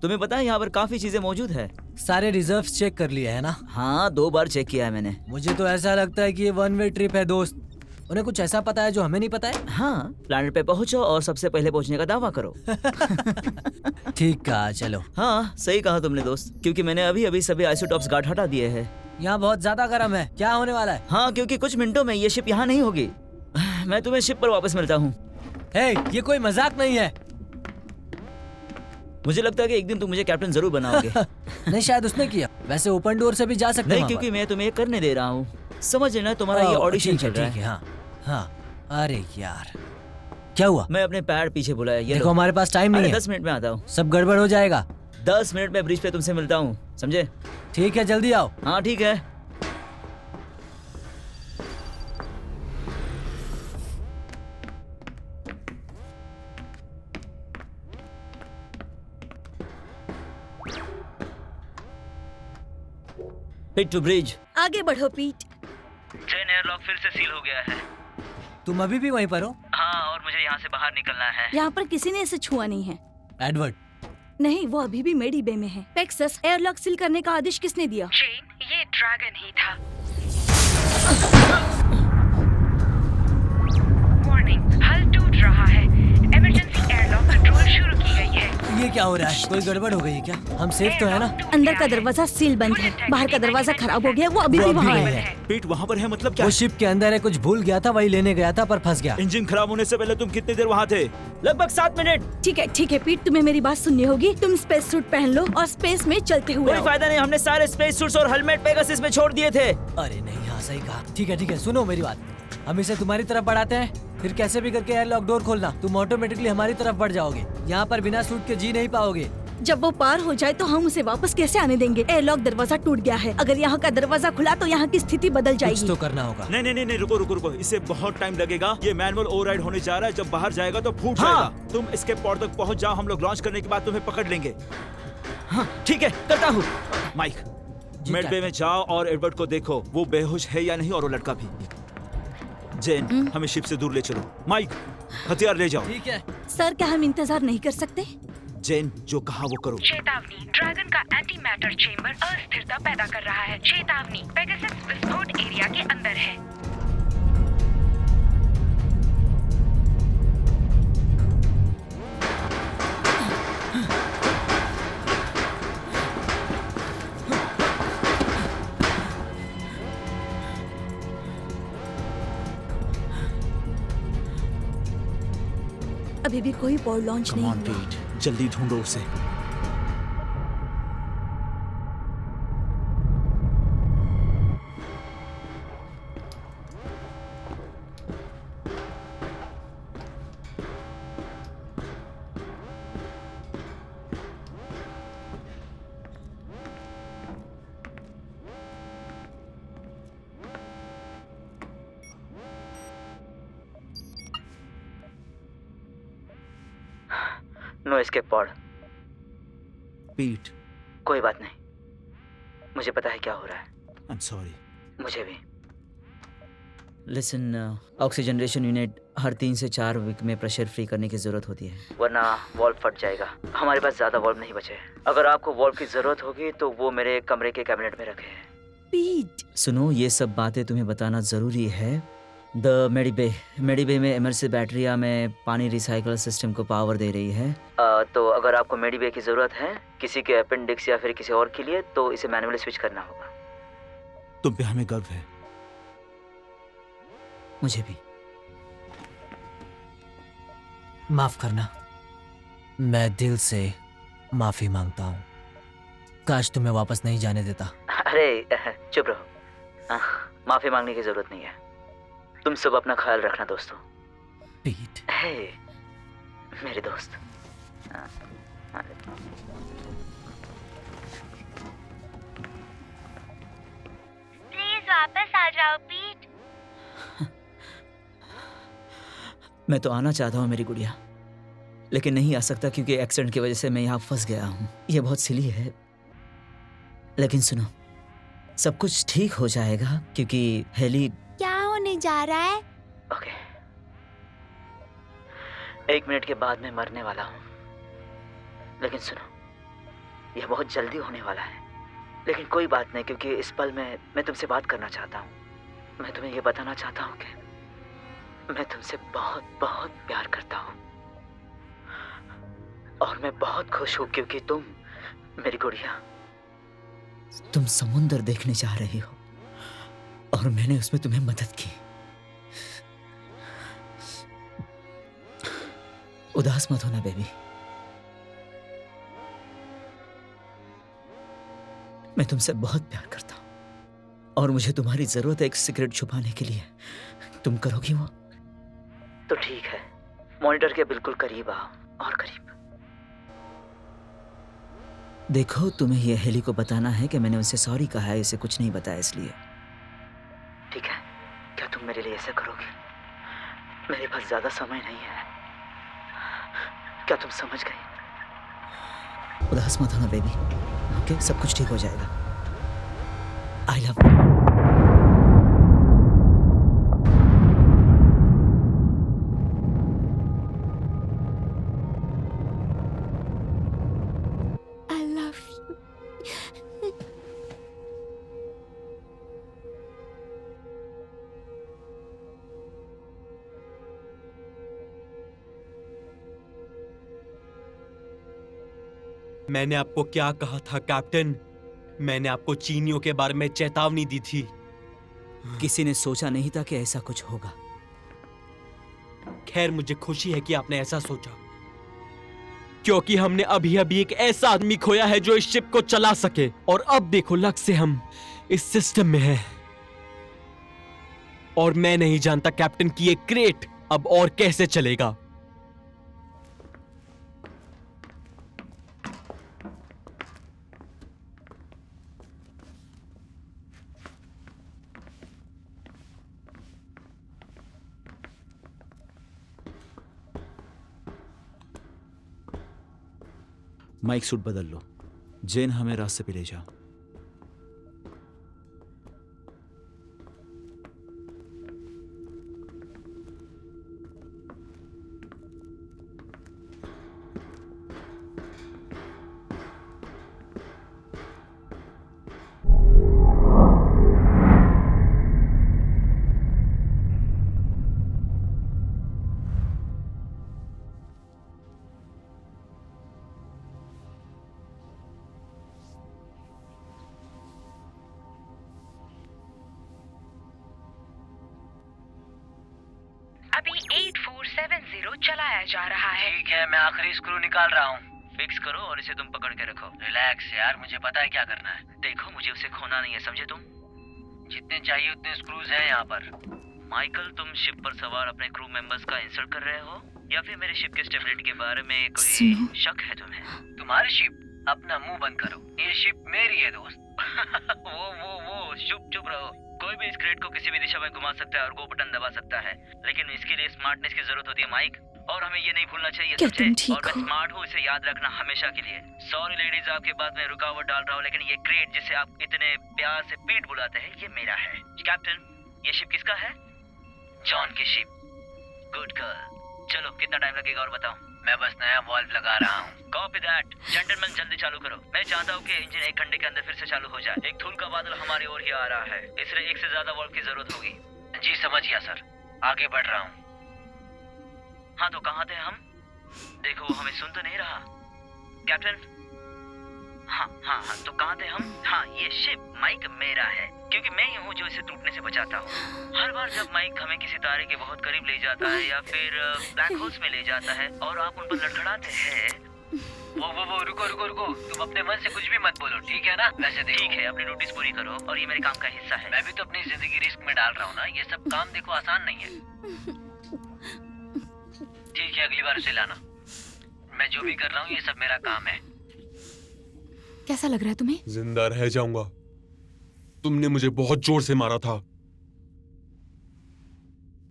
तुम्हें पता है यहाँ पर काफी चीजें मौजूद है। सारे रिजर्व्स चेक कर लिए है ना? हाँ, 2 बार चेक किया है मैंने। मुझे तो ऐसा लगता है कि ये 1 वे ट्रिप है दोस्त। उन्हें कुछ ऐसा पता है जो हमें नहीं पता है। हाँ, प्लैनेट पे पहुंचो और सबसे पहले पहुंचने का दावा करो। ठीक कहा, चलो। हाँ, सही कहा तुमने दोस्त, क्योंकि मैंने अभी सभी आइसोटॉप्स गार्ड हटा दिए हैं। यहाँ बहुत ज्यादा गर्म है। क्या होने वाला है? हाँ, क्योंकि कुछ मिनटों में ये शिप यहाँ नहीं होगी। मैं तुम्हें शिप पर वापस मिलता हूँ। हे, ये कोई मजाक नहीं है। मुझे लगता है कि एक दिन तुम मुझे कैप्टन जरूर बनाओगे। नहीं, शायद उसने किया। वैसे ओपन डोर से भी जा सकते हैं। नहीं, क्योंकि मैं तुम्हें करने दे रहा हूँ। समझ लेना, तुम्हारा ये ऑडिशन चल रहा है। हाँ, हाँ। अरे यार, क्या हुआ? मैं अपने पैर पीछे बुलाया। ये देखो, हमारे पास टाइम नहीं है। 10 मिनट में आता हूँ। सब गड़बड़ हो जाएगा। 10 मिनट में ब्रिज पे तुमसे मिलता हूँ, समझे? ठीक है, जल्दी आओ। हाँ, ठीक है। Pit to bridge. आगे बढ़ो पीट। चेन एयरलॉक फिर से सील हो गया है। तुम अभी भी वहीं पर हो? हाँ, और मुझे यहाँ से बाहर निकलना है। यहाँ पर किसी ने इसे छुआ नहीं है। एडवर्ड? नहीं, वो अभी भी मेडी बे में है। पेक्सस, एयरलॉक सील करने का आदेश किसने दिया? चेन, ये ड्रैगन ही था। वार्निंग, हल टूट रहा है। इमरजेंसी एयरलॉक कंट्रोल शुरू की गई है। ये क्या हो रहा है? कोई गड़बड़ हो गई है क्या? हम सेफ तो है ना? अंदर का दरवाजा सील बंद है, बाहर का दरवाजा खराब हो गया। वो अभी भी वहाँ है। पीट वहाँ पर है मतलब क्या? वो शिप के अंदर है, कुछ भूल गया था, वही लेने गया था पर फंस गया। इंजन खराब होने से पहले तुम कितनी देर वहाँ थे? लगभग 7 मिनट। ठीक है पीट, तुम्हें मेरी बात सुननी होगी। तुम स्पेस सूट पहन लो और स्पेस में चलते हुए कोई फायदा नहीं, हमने सारे स्पेस सूट्स और हेलमेट पेगासस में छोड़ दिए थे। अरे नहीं, हाँ सही कहा। ठीक है, सुनो मेरी बात। हम इसे तुम्हारी तरफ बढ़ाते हैं, फिर कैसे भी करके एयरलॉक डोर खोलना। तुम ऑटोमेटिकली हमारी तरफ बढ़ जाओगे। यहाँ पर बिना सूट के जी नहीं पाओगे। जब वो पार हो जाए तो हम उसे वापस कैसे आने देंगे? एयरलॉक दरवाजा टूट गया है। अगर यहाँ का दरवाजा खुला तो यहाँ की स्थिति बदल जाएगी। कुछ तो करना होगा। नहीं, रुको। इससे बहुत टाइम लगेगा। ये मैनुअल ओवरराइड होने जा रहा है। जब बाहर जाएगा तो फूट जाएगा। तुम इसके पॉड तक पहुँच जाओ। हम लोग लॉन्च करने के बाद तुम्हें पकड़ लेंगे। हाँ, ठीक है, करता हूँ। माइक, मिड बे में जाओ और एडवर्ड को देखो, वो बेहोश है या नहीं, और वो लड़का भी। जेन, हमें शिप से दूर ले चलो। माइक, हथियार ले जाओ। ठीक है सर, क्या हम इंतजार नहीं कर सकते? जेन, जो कहा वो करो। चेतावनी, ड्रैगन का एंटी मैटर चेंबर अस्थिरता पैदा कर रहा है। चेतावनी, पेगासस विस्फोट एरिया के अंदर है। अभी भी कोई बोर्ड लॉन्च नहीं हुआ। जल्दी ढूंढो उसे। No escape pod. पीट, कोई बात नहीं, मुझे पता है क्या हो रहा है। I'm sorry. मुझे भी। लिसन, ऑक्सीजनरेशन यूनिट हर 3 से 4 वीक में प्रेशर फ्री करने की ज़रूरत होती है, वरना वॉल्व फट जाएगा। हमारे पास ज़्यादा वॉल्व नहीं बचे हैं। अगर आपको वॉल्व की ज़रूरत होगी तो वो मेरे कमरे के कैबिनेट में रखे हैं। पीट, सुनो, ये सब बातें तुम्हें बताना ज़रूरी है। द मेडिबे में इमर्सिव बैटरिया में पानी रिसाइकल सिस्टम को पावर दे रही है। तो अगर आपको मेडिबे की ज़रूरत है किसी के अपेंडिक्स या फिर किसी और के लिए, तो इसे मैनुअली स्विच करना होगा। तुम पे हमें गर्व है। मुझे भी। माफ करना, मैं दिल से माफी मांगता हूँ। काश तुम्हें वापस नहीं जाने देता। अरे चुप रहो, माफी मांगने की जरूरत नहीं है। तुम सब अपना ख्याल रखना दोस्तों। पीट, हे मेरे दोस्त। प्लीज वापस आ जाओ पीट। मैं तो आना चाहता हूँ मेरी गुड़िया, लेकिन नहीं आ सकता क्योंकि एक्सीडेंट की वजह से मैं यहाँ फंस गया हूँ। ये बहुत सिली है, लेकिन सुनो, सब कुछ ठीक हो जाएगा क्योंकि हेली। क्या होने जा रहा है? ओके, 1 मिनट के बाद मैं मरने वाला हूँ, लेकिन सुनो, यह बहुत जल्दी होने वाला है। लेकिन कोई बात नहीं, क्योंकि इस पल में मैं तुमसे बात करना चाहता हूँ। मैं तुम्हें यह बताना चाहता हूँ कि मैं तुमसे बहुत बहुत प्यार करता हूँ, और मैं बहुत खुश हूँ क्योंकि तुम, मेरी गुड़िया, तुम समुंदर देखने जा रही हो और मैंने उसमें तुम्हें मदद की। उदास मत होना बेबी, मैं तुमसे बहुत प्यार करता हूं और मुझे तुम्हारी जरूरत है एक सिगरेट छुपाने के लिए। तुम करोगी वो? तो ठीक है, मॉनिटर के बिल्कुल करीब आओ, और करीब। देखो, तुम्हें यह हेली को बताना है कि मैंने उनसे सॉरी कहा है, इसे कुछ नहीं बताया इसलिए। ठीक है? क्या तुम मेरे लिए ऐसा करोगे? मेरे पास ज्यादा समय नहीं है, क्या तुम समझ गई? उदास मत होना बेबी, ओके? सब कुछ ठीक हो जाएगा। I love you. मैंने आपको क्या कहा था कैप्टन? मैंने आपको चीनियों के बारे में चेतावनी दी थी। किसी ने सोचा नहीं था कि ऐसा कुछ होगा। खैर, मुझे खुशी है कि आपने ऐसा सोचा, क्योंकि हमने अभी अभी एक ऐसा आदमी खोया है जो इस शिप को चला सके, और अब देखो लग से हम इस सिस्टम में हैं। और मैं नहीं जानता कैप्टन कि ये क्रेट अब और कैसे चलेगा। माइक सूट बदल लो। जेन, हमें रास्ते पे ले जा। अभी 8470 चलाया जा रहा है। ठीक है, मैं आखिरी स्क्रू निकाल रहा हूँ। फिक्स करो और इसे तुम पकड़ के रखो। रिलैक्स यार, मुझे पता है क्या करना है। देखो, मुझे उसे खोना नहीं है, समझे तुम? जितने चाहिए उतने स्क्रूज हैं यहाँ पर। माइकल, तुम शिप पर सवार अपने क्रू मेंबर्स का इंसल्ट कर रहे हो, या फिर मेरे शिप के स्टेबिलिटी के बारे में कोई शक है तुम्हें? तुम्हारी शिप? अपना मुंह बंद करो, ये शिप मेरी है दोस्त। वो चुप रहो। कोई भी इस क्रेट को किसी भी दिशा में घुमा सकता है और गो बटन दबा सकता है, लेकिन इसके लिए स्मार्टनेस की जरूरत होती है माइक। और हमें ये नहीं भूलना चाहिए, क्या समझे? तुम ठीक और मैं हो? स्मार्ट हूँ, इसे याद रखना हमेशा के लिए। सॉरी लेडीज, आपके बात में रुकावट डाल रहा हूँ, लेकिन ये क्रेट जिसे आप इतने प्यार से पीट बुलाते हैं, ये मेरा है। कैप्टन, ये शिप किसका है? जॉन की शिप। Good girl. चलो, कितना टाइम लगेगा और बताओ? मैं बस नया वॉल्व लगा रहा हूँ। Copy that. जेंटलमैन, जल्दी चालू करो। मैं चाहता हूँ कि इंजन 1 घंटे के अंदर फिर से चालू हो जाए। एक धूल का बादल हमारी ओर ही आ रहा है, इसलिए 1 से ज्यादा वॉल्व की जरूरत होगी। जी समझ गया सर, आगे बढ़ रहा हूँ। हाँ तो कहाँ थे हम? देखो वो हमें सुन तो नहीं रहा। कैप्टन, हाँ हाँ हाँ, तो कहाँ थे हम? हाँ, ये शिप माइक मेरा है, क्योंकि मैं ही हूँ जो इसे टूटने से बचाता हूँ। हर बार जब माइक हमें किसी तारे के बहुत करीब ले जाता है या फिर ब्लैक होल्स में ले जाता है और आप उन पर लड़खड़ाते हैं। वो रुको, तुम अपने मन से कुछ भी मत बोलो, ठीक है ना? वैसे ठीक है, अपनी ड्यूटीज पूरी करो और ये मेरे काम का हिस्सा है। मैं भी तो अपनी जिंदगी रिस्क में डाल रहा हूँ ना, ये सब काम देखो आसान नहीं है। ठीक है, अगली बार उसे लाना। मैं जो भी कर रहा हूँ ये सब मेरा काम है। कैसा लग रहा है तुम्हें? जिंदा रह जाऊंगा। तुमने मुझे बहुत जोर से मारा था।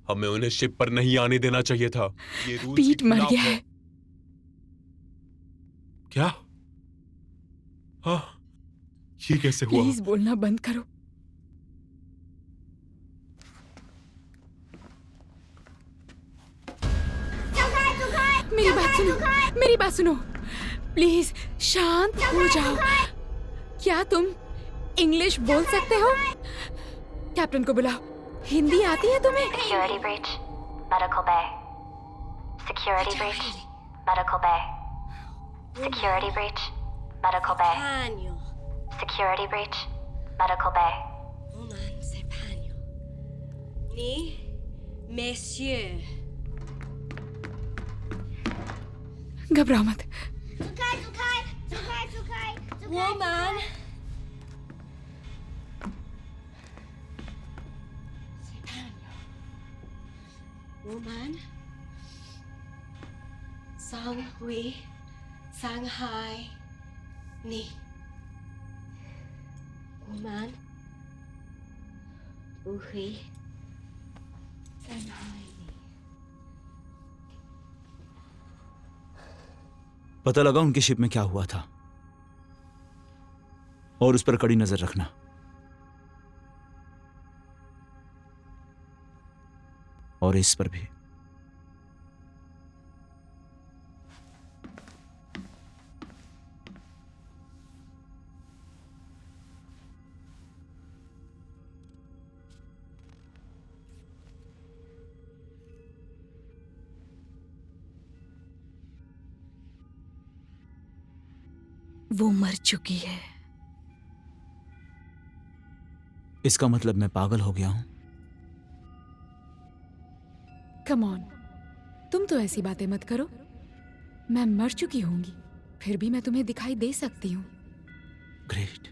हमें उन्हें शिप पर नहीं आने देना चाहिए था। ये रूल्स पीट मर गया है। क्या? हाँ, ये कैसे हुआ? प्लीज बोलना बंद करो। मेरी बात सुनो, प्लीज शांत हो जाओ। क्या तुम इंग्लिश बोल सकते हो? कैप्टन को बुलाओ। हिंदी आती है तुम्हें? Security breach, medical bay. Security breach, medical bay. Security breach, medical bay. Security breach, medical bay. Messieurs. घबराओ मत। Woman. Woman. Sang-hui. Shanghai. Ni. Woman. Uhui. Shanghai. पता लगा उनकी शिप में क्या हुआ था और उस पर कड़ी नजर रखना। और इस पर भी। वो मर चुकी है। इसका मतलब मैं पागल हो गया हूं? कम ऑन, तुम तो ऐसी बातें मत करो। मैं मर चुकी होंगी, फिर भी मैं तुम्हें दिखाई दे सकती हूँ। ग्रेट।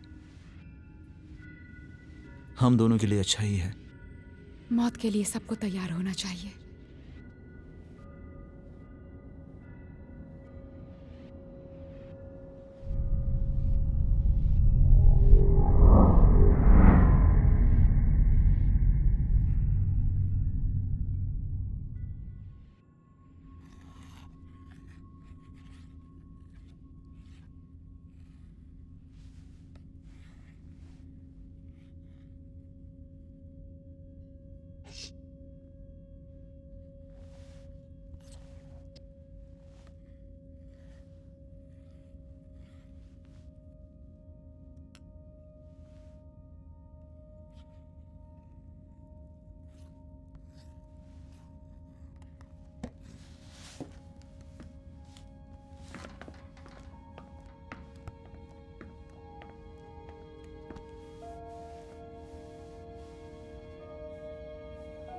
हम दोनों के लिए अच्छा ही है। मौत के लिए सबको तैयार होना चाहिए।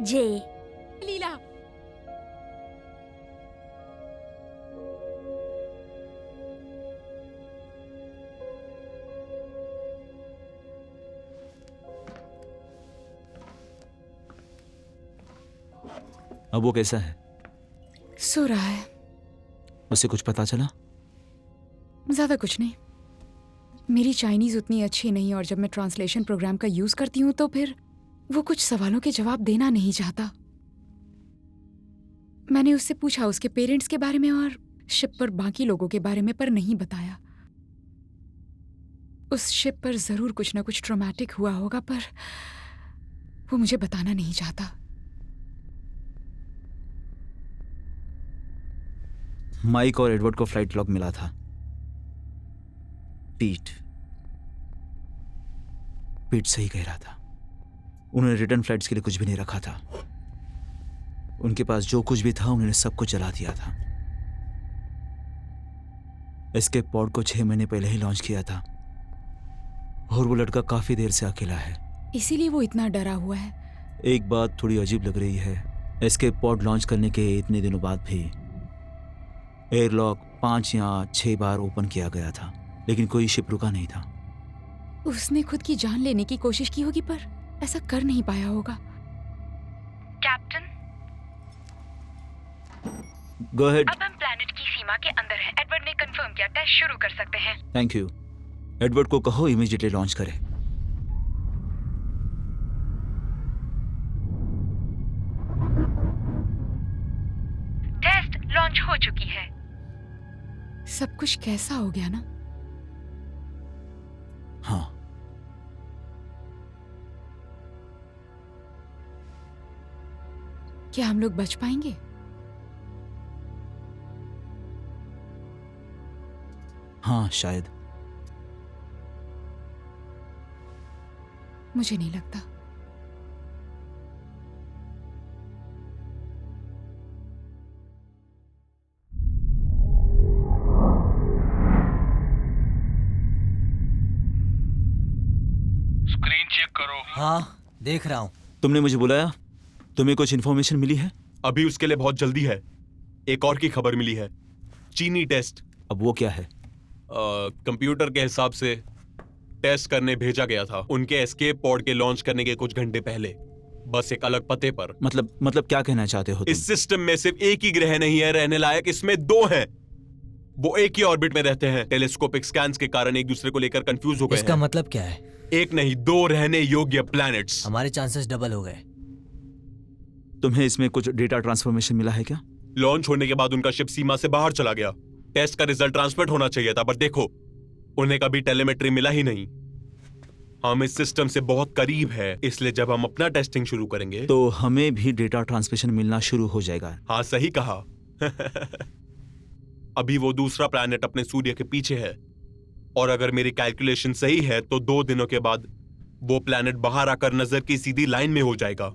जे लीला, अब वो कैसा है? सो रहा है। उसे कुछ पता चला? ज्यादा कुछ नहीं। मेरी चाइनीज उतनी अच्छी नहीं और जब मैं ट्रांसलेशन प्रोग्राम का यूज करती हूँ तो फिर वो कुछ सवालों के जवाब देना नहीं चाहता। मैंने उससे पूछा उसके पेरेंट्स के बारे में और शिप पर बाकी लोगों के बारे में, पर नहीं बताया। उस शिप पर जरूर कुछ ना कुछ ट्रॉमेटिक हुआ होगा, पर वो मुझे बताना नहीं चाहता। माइक और एडवर्ड को फ्लाइट लॉग मिला था। पीट सही कह रहा था। उन्होंने रिटर्न फ्लाइट्स के लिए कुछ भी नहीं रखा था। उनके पास जो कुछ भी था उन्होंने सब कुछ जला दिया था। एस्केप पॉड को 6 महीने पहले ही लॉन्च किया था और वो लड़का काफी देर से अकेला है, इसीलिए वो इतना डरा हुआ है। एक बात थोड़ी अजीब लग रही है, एस्केप पॉड लॉन्च करने के इतने दिनों बाद भी एयरलॉक 5 या 6 बार ओपन किया गया था, लेकिन कोई शिप रुका नहीं था। उसने खुद की जान लेने की कोशिश की होगी, पर ऐसा कर नहीं पाया होगा। Captain, go ahead. अब हम प्लैनेट की सीमा के अंदर हैं। एडवर्ड ने कंफर्म किया, टेस्ट शुरू कर सकते हैं। Thank you. एडवर्ड को कहो इमीडिएटली लॉन्च करे। टेस्ट लॉन्च हो चुकी है। सब कुछ कैसा हो गया ना? हाँ, क्या हम लोग बच पाएंगे? हाँ शायद। मुझे नहीं लगता। स्क्रीन चेक करो। हाँ, देख रहा हूँ। तुमने मुझे बुलाया? तुम्हें कुछ इन्फॉर्मेशन मिली है? अभी उसके लिए बहुत जल्दी है। एक और की खबर मिली है, चीनी टेस्ट। अब वो क्या है? कंप्यूटर के हिसाब से टेस्ट करने भेजा गया था उनके एस्केप पॉड के लॉन्च करने के कुछ घंटे पहले, बस एक अलग पते पर। मतलब क्या कहना चाहते हो तुम? इस सिस्टम में सिर्फ एक ही ग्रह नहीं है रहने लायक, इसमें 2 हैं। वो एक ही ऑर्बिट में रहते हैं। टेलीस्कोपिक स्कैन्स के कारण एक दूसरे को लेकर कंफ्यूज हो गए। इसका मतलब क्या है? एक नहीं 2 रहने योग्य प्लैनेट्स। हमारे चांसेस डबल हो गए। तुम्हें इसमें कुछ डेटा ट्रांसफॉर्मेशन मिला है क्या? लॉन्च होने के बाद उनका शिप सीमा से बाहर चला गया। टेस्ट का रिजल्ट ट्रांसमिट होना चाहिए था, पर देखो उन्हें कभी टेलीमेट्री मिला ही नहीं। हम इस सिस्टम से बहुत करीब है, इसलिए जब हम अपना टेस्टिंग शुरू करेंगे तो हमें भी डेटा ट्रांसमिशन मिलना शुरू हो जाएगा। हाँ सही कहा। अभी वो दूसरा प्लैनेट अपने सूर्य के पीछे है, और अगर मेरी कैलकुलेशन सही है तो 2 दिनों के बाद वो प्लैनेट बाहर आकर नजर की सीधी लाइन में हो जाएगा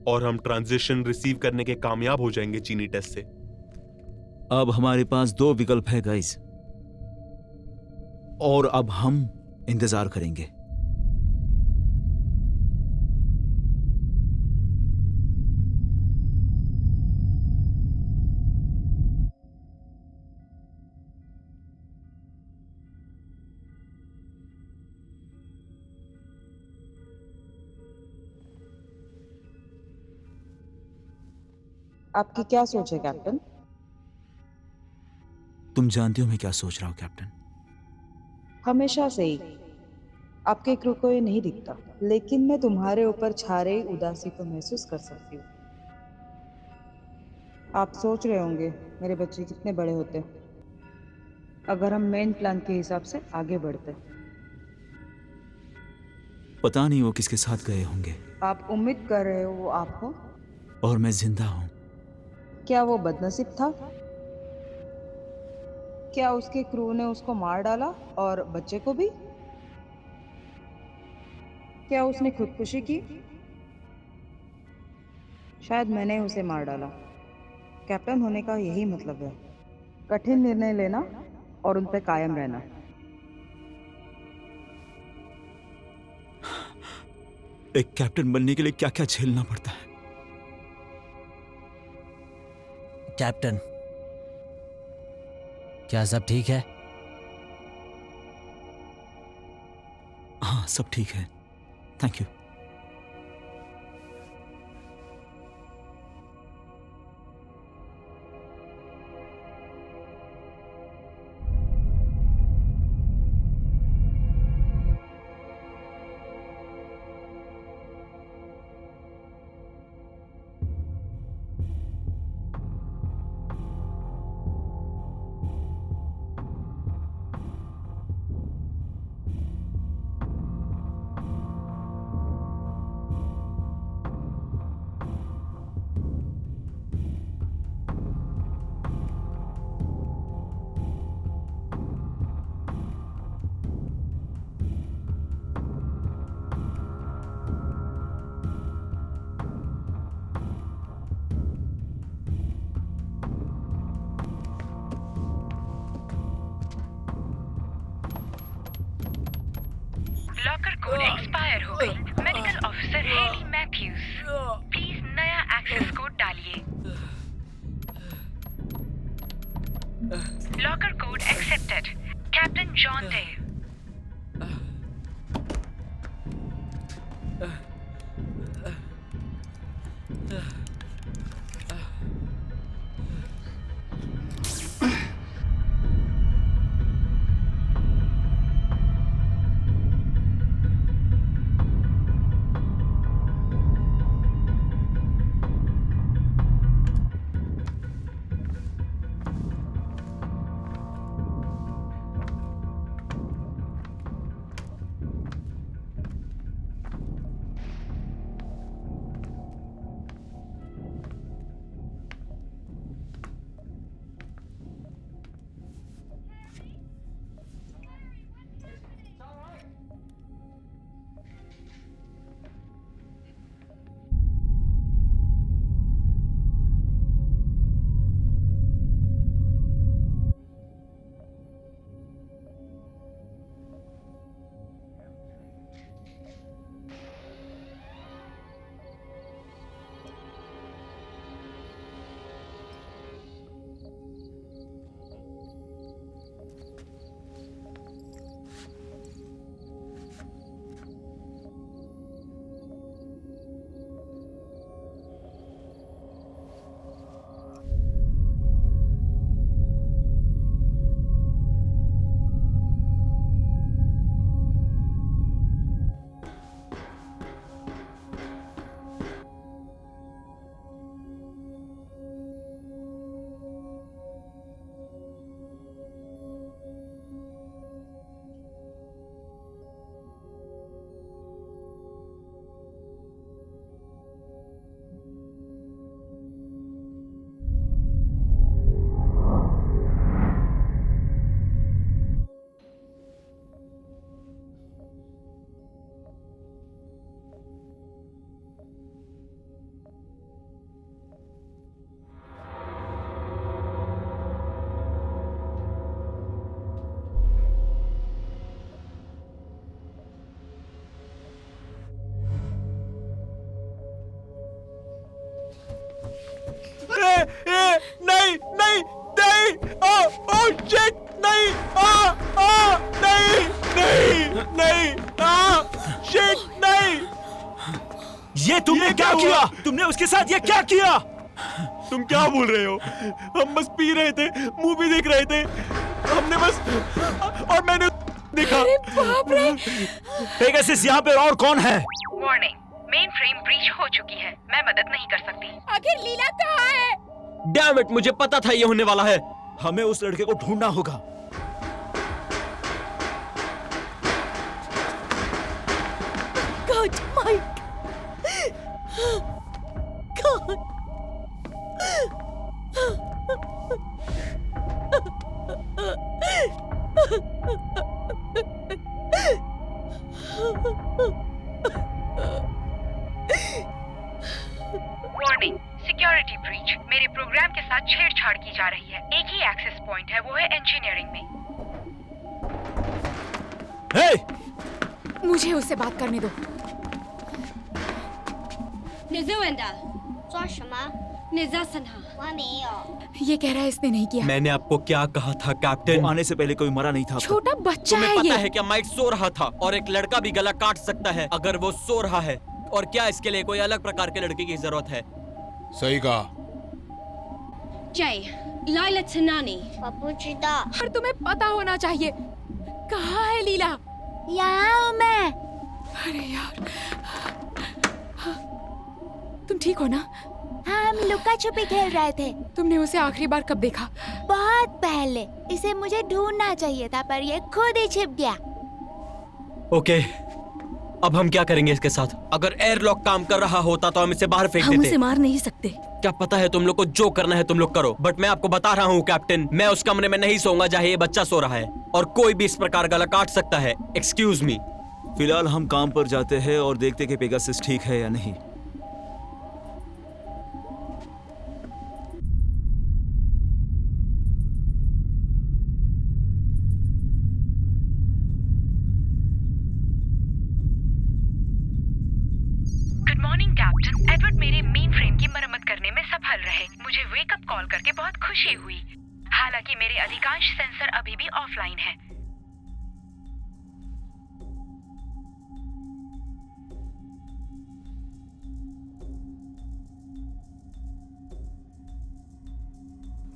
और हम ट्रांजिशन रिसीव करने के कामयाब हो जाएंगे चीनी टेस्ट से। अब हमारे पास 2 विकल्प है गाइस, और अब हम इंतजार करेंगे। आपकी क्या सोच है कैप्टन? तुम जानती हो मैं क्या सोच रहा हूं कैप्टन? हमेशा से ही आपके क्रू को ये नहीं दिखता, लेकिन मैं तुम्हारे ऊपर छा रही उदासी को महसूस कर सकती हूँ। आप सोच रहे होंगे मेरे बच्चे कितने बड़े होते अगर हम मेन प्लान के हिसाब से आगे बढ़ते। पता नहीं वो किसके साथ गए होंगे। आप उम्मीद कर रहे हो वो आप हो? और मैं जिंदा हूं। क्या वो बदनसीब था? क्या उसके क्रू ने उसको मार डाला और बच्चे को भी? क्या उसने खुदकुशी की? शायद मैंने उसे मार डाला। कैप्टन होने का यही मतलब है, कठिन निर्णय लेना और उन पे कायम रहना। एक कैप्टन बनने के लिए क्या क्या झेलना पड़ता है। कैप्टन, क्या सब ठीक है? हाँ सब ठीक है, thank you. Locker code expire हो गई। Medical officer Hailey Mathews, please नया एक्सेस कोड डालिए। Locker code accepted. Captain John day. नहीं नहीं नहीं, शिट, नहीं, नहीं नहीं नहीं, शिट, नहीं। ये तुमने क्या किया? तुमने उसके साथ ये क्या किया? तुम क्या बोल रहे हो? हम बस पी रहे थे, मूवी देख रहे थे, हमने बस, और मैंने देखा। बाप रे! पेगासस यहाँ पे और कौन है? वार्निंग, मेन फ्रेम ब्रीच हो चुकी है। मैं मदद नहीं कर सकती। आखिर लीला कहाँ है? डैम इट, मुझे पता था ये होने वाला है। हमें उस लड़के को ढूंढना होगा। God, Mike. God. Warning, security breach. मेरे प्रोग्राम के साथ छेड़छाड़ की जा रही है। एक ही एक्सेस पॉइंट है, वो है इंजीनियरिंग में। मुझे उससे बात करने दो। 你认为的？说什么？你认识他？我没有。 ये कह रहा है इसने नहीं किया। मैंने आपको क्या कहा था कैप्टन? आने से पहले कोई मरा नहीं था। छोटा बच्चा तुम्हें है पता ये। है क्या माइक सो रहा था और एक लड़का भी गला काट सकता है अगर वो सो रहा है। और क्या इसके लिए कोई अलग प्रकार के लड़के की जरूरत है? सही कहा। Jay, 来了 Tanani。我不知道。 पर तुम्हें पता होना चाहिए। कहाँ है लीला? यहाँ हूँ मैं। अरे यार, तुम ठीक हो ना? हाँ, हम लुका छुपी खेल रहे थे। तुमने उसे आखिरी बार कब देखा? बहुत पहले। इसे मुझे ढूंढना चाहिए था पर ये खुद ही छिप गया। ओके, अब हम क्या करेंगे इसके साथ? अगर एयरलॉक काम कर रहा होता तो हम इसे बाहर फेंक हम देते। उसे मार नहीं सकते। क्या पता है तुम लोग को जो करना है तुम लोग करो, बट मैं आपको बता रहा हूँ कैप्टन, मैं उस कमरे में नहीं सोऊंगा जहाँ ये बच्चा सो रहा है और कोई भी इस प्रकार गला काट सकता है। Excuse me. फिलहाल हम काम पर जाते हैं और देखते कि पेगासस ठीक है या नहीं। कॉल करके बहुत खुशी हुई। हालांकि मेरे अधिकांश सेंसर अभी भी ऑफलाइन हैं।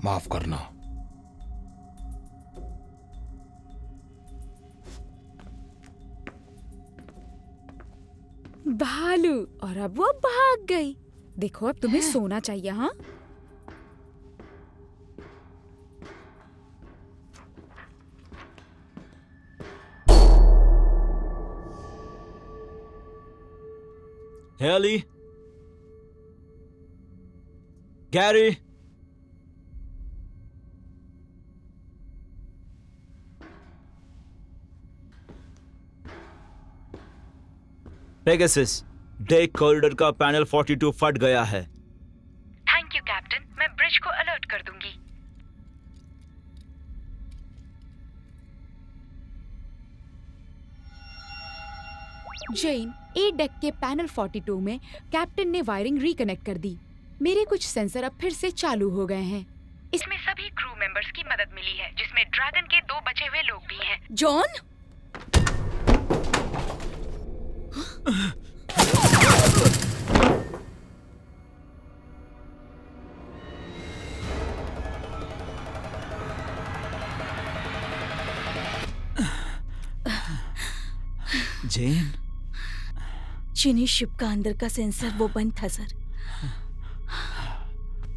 माफ करना। भालू, और अब वो भाग गई। देखो अब तुम्हें सोना चाहिए। हाँ, Haley, Gary, Pegasus, deck corridor का पैनल 42 फट गया है। थैंक यू कैप्टन, मैं ब्रिज को अलर्ट कर दूंगी। जेन, ए डेक के पैनल 42 में कैप्टन ने वायरिंग रिकनेक्ट कर दी। मेरे कुछ सेंसर अब फिर से चालू हो गए हैं। इसमें सभी क्रू मेंबर्स की मदद मिली है, जिसमें ड्रैगन के 2 बचे हुए लोग भी हैं। जॉन, जेन, चीनी शिप का अंदर का सेंसर वो बंद था सर।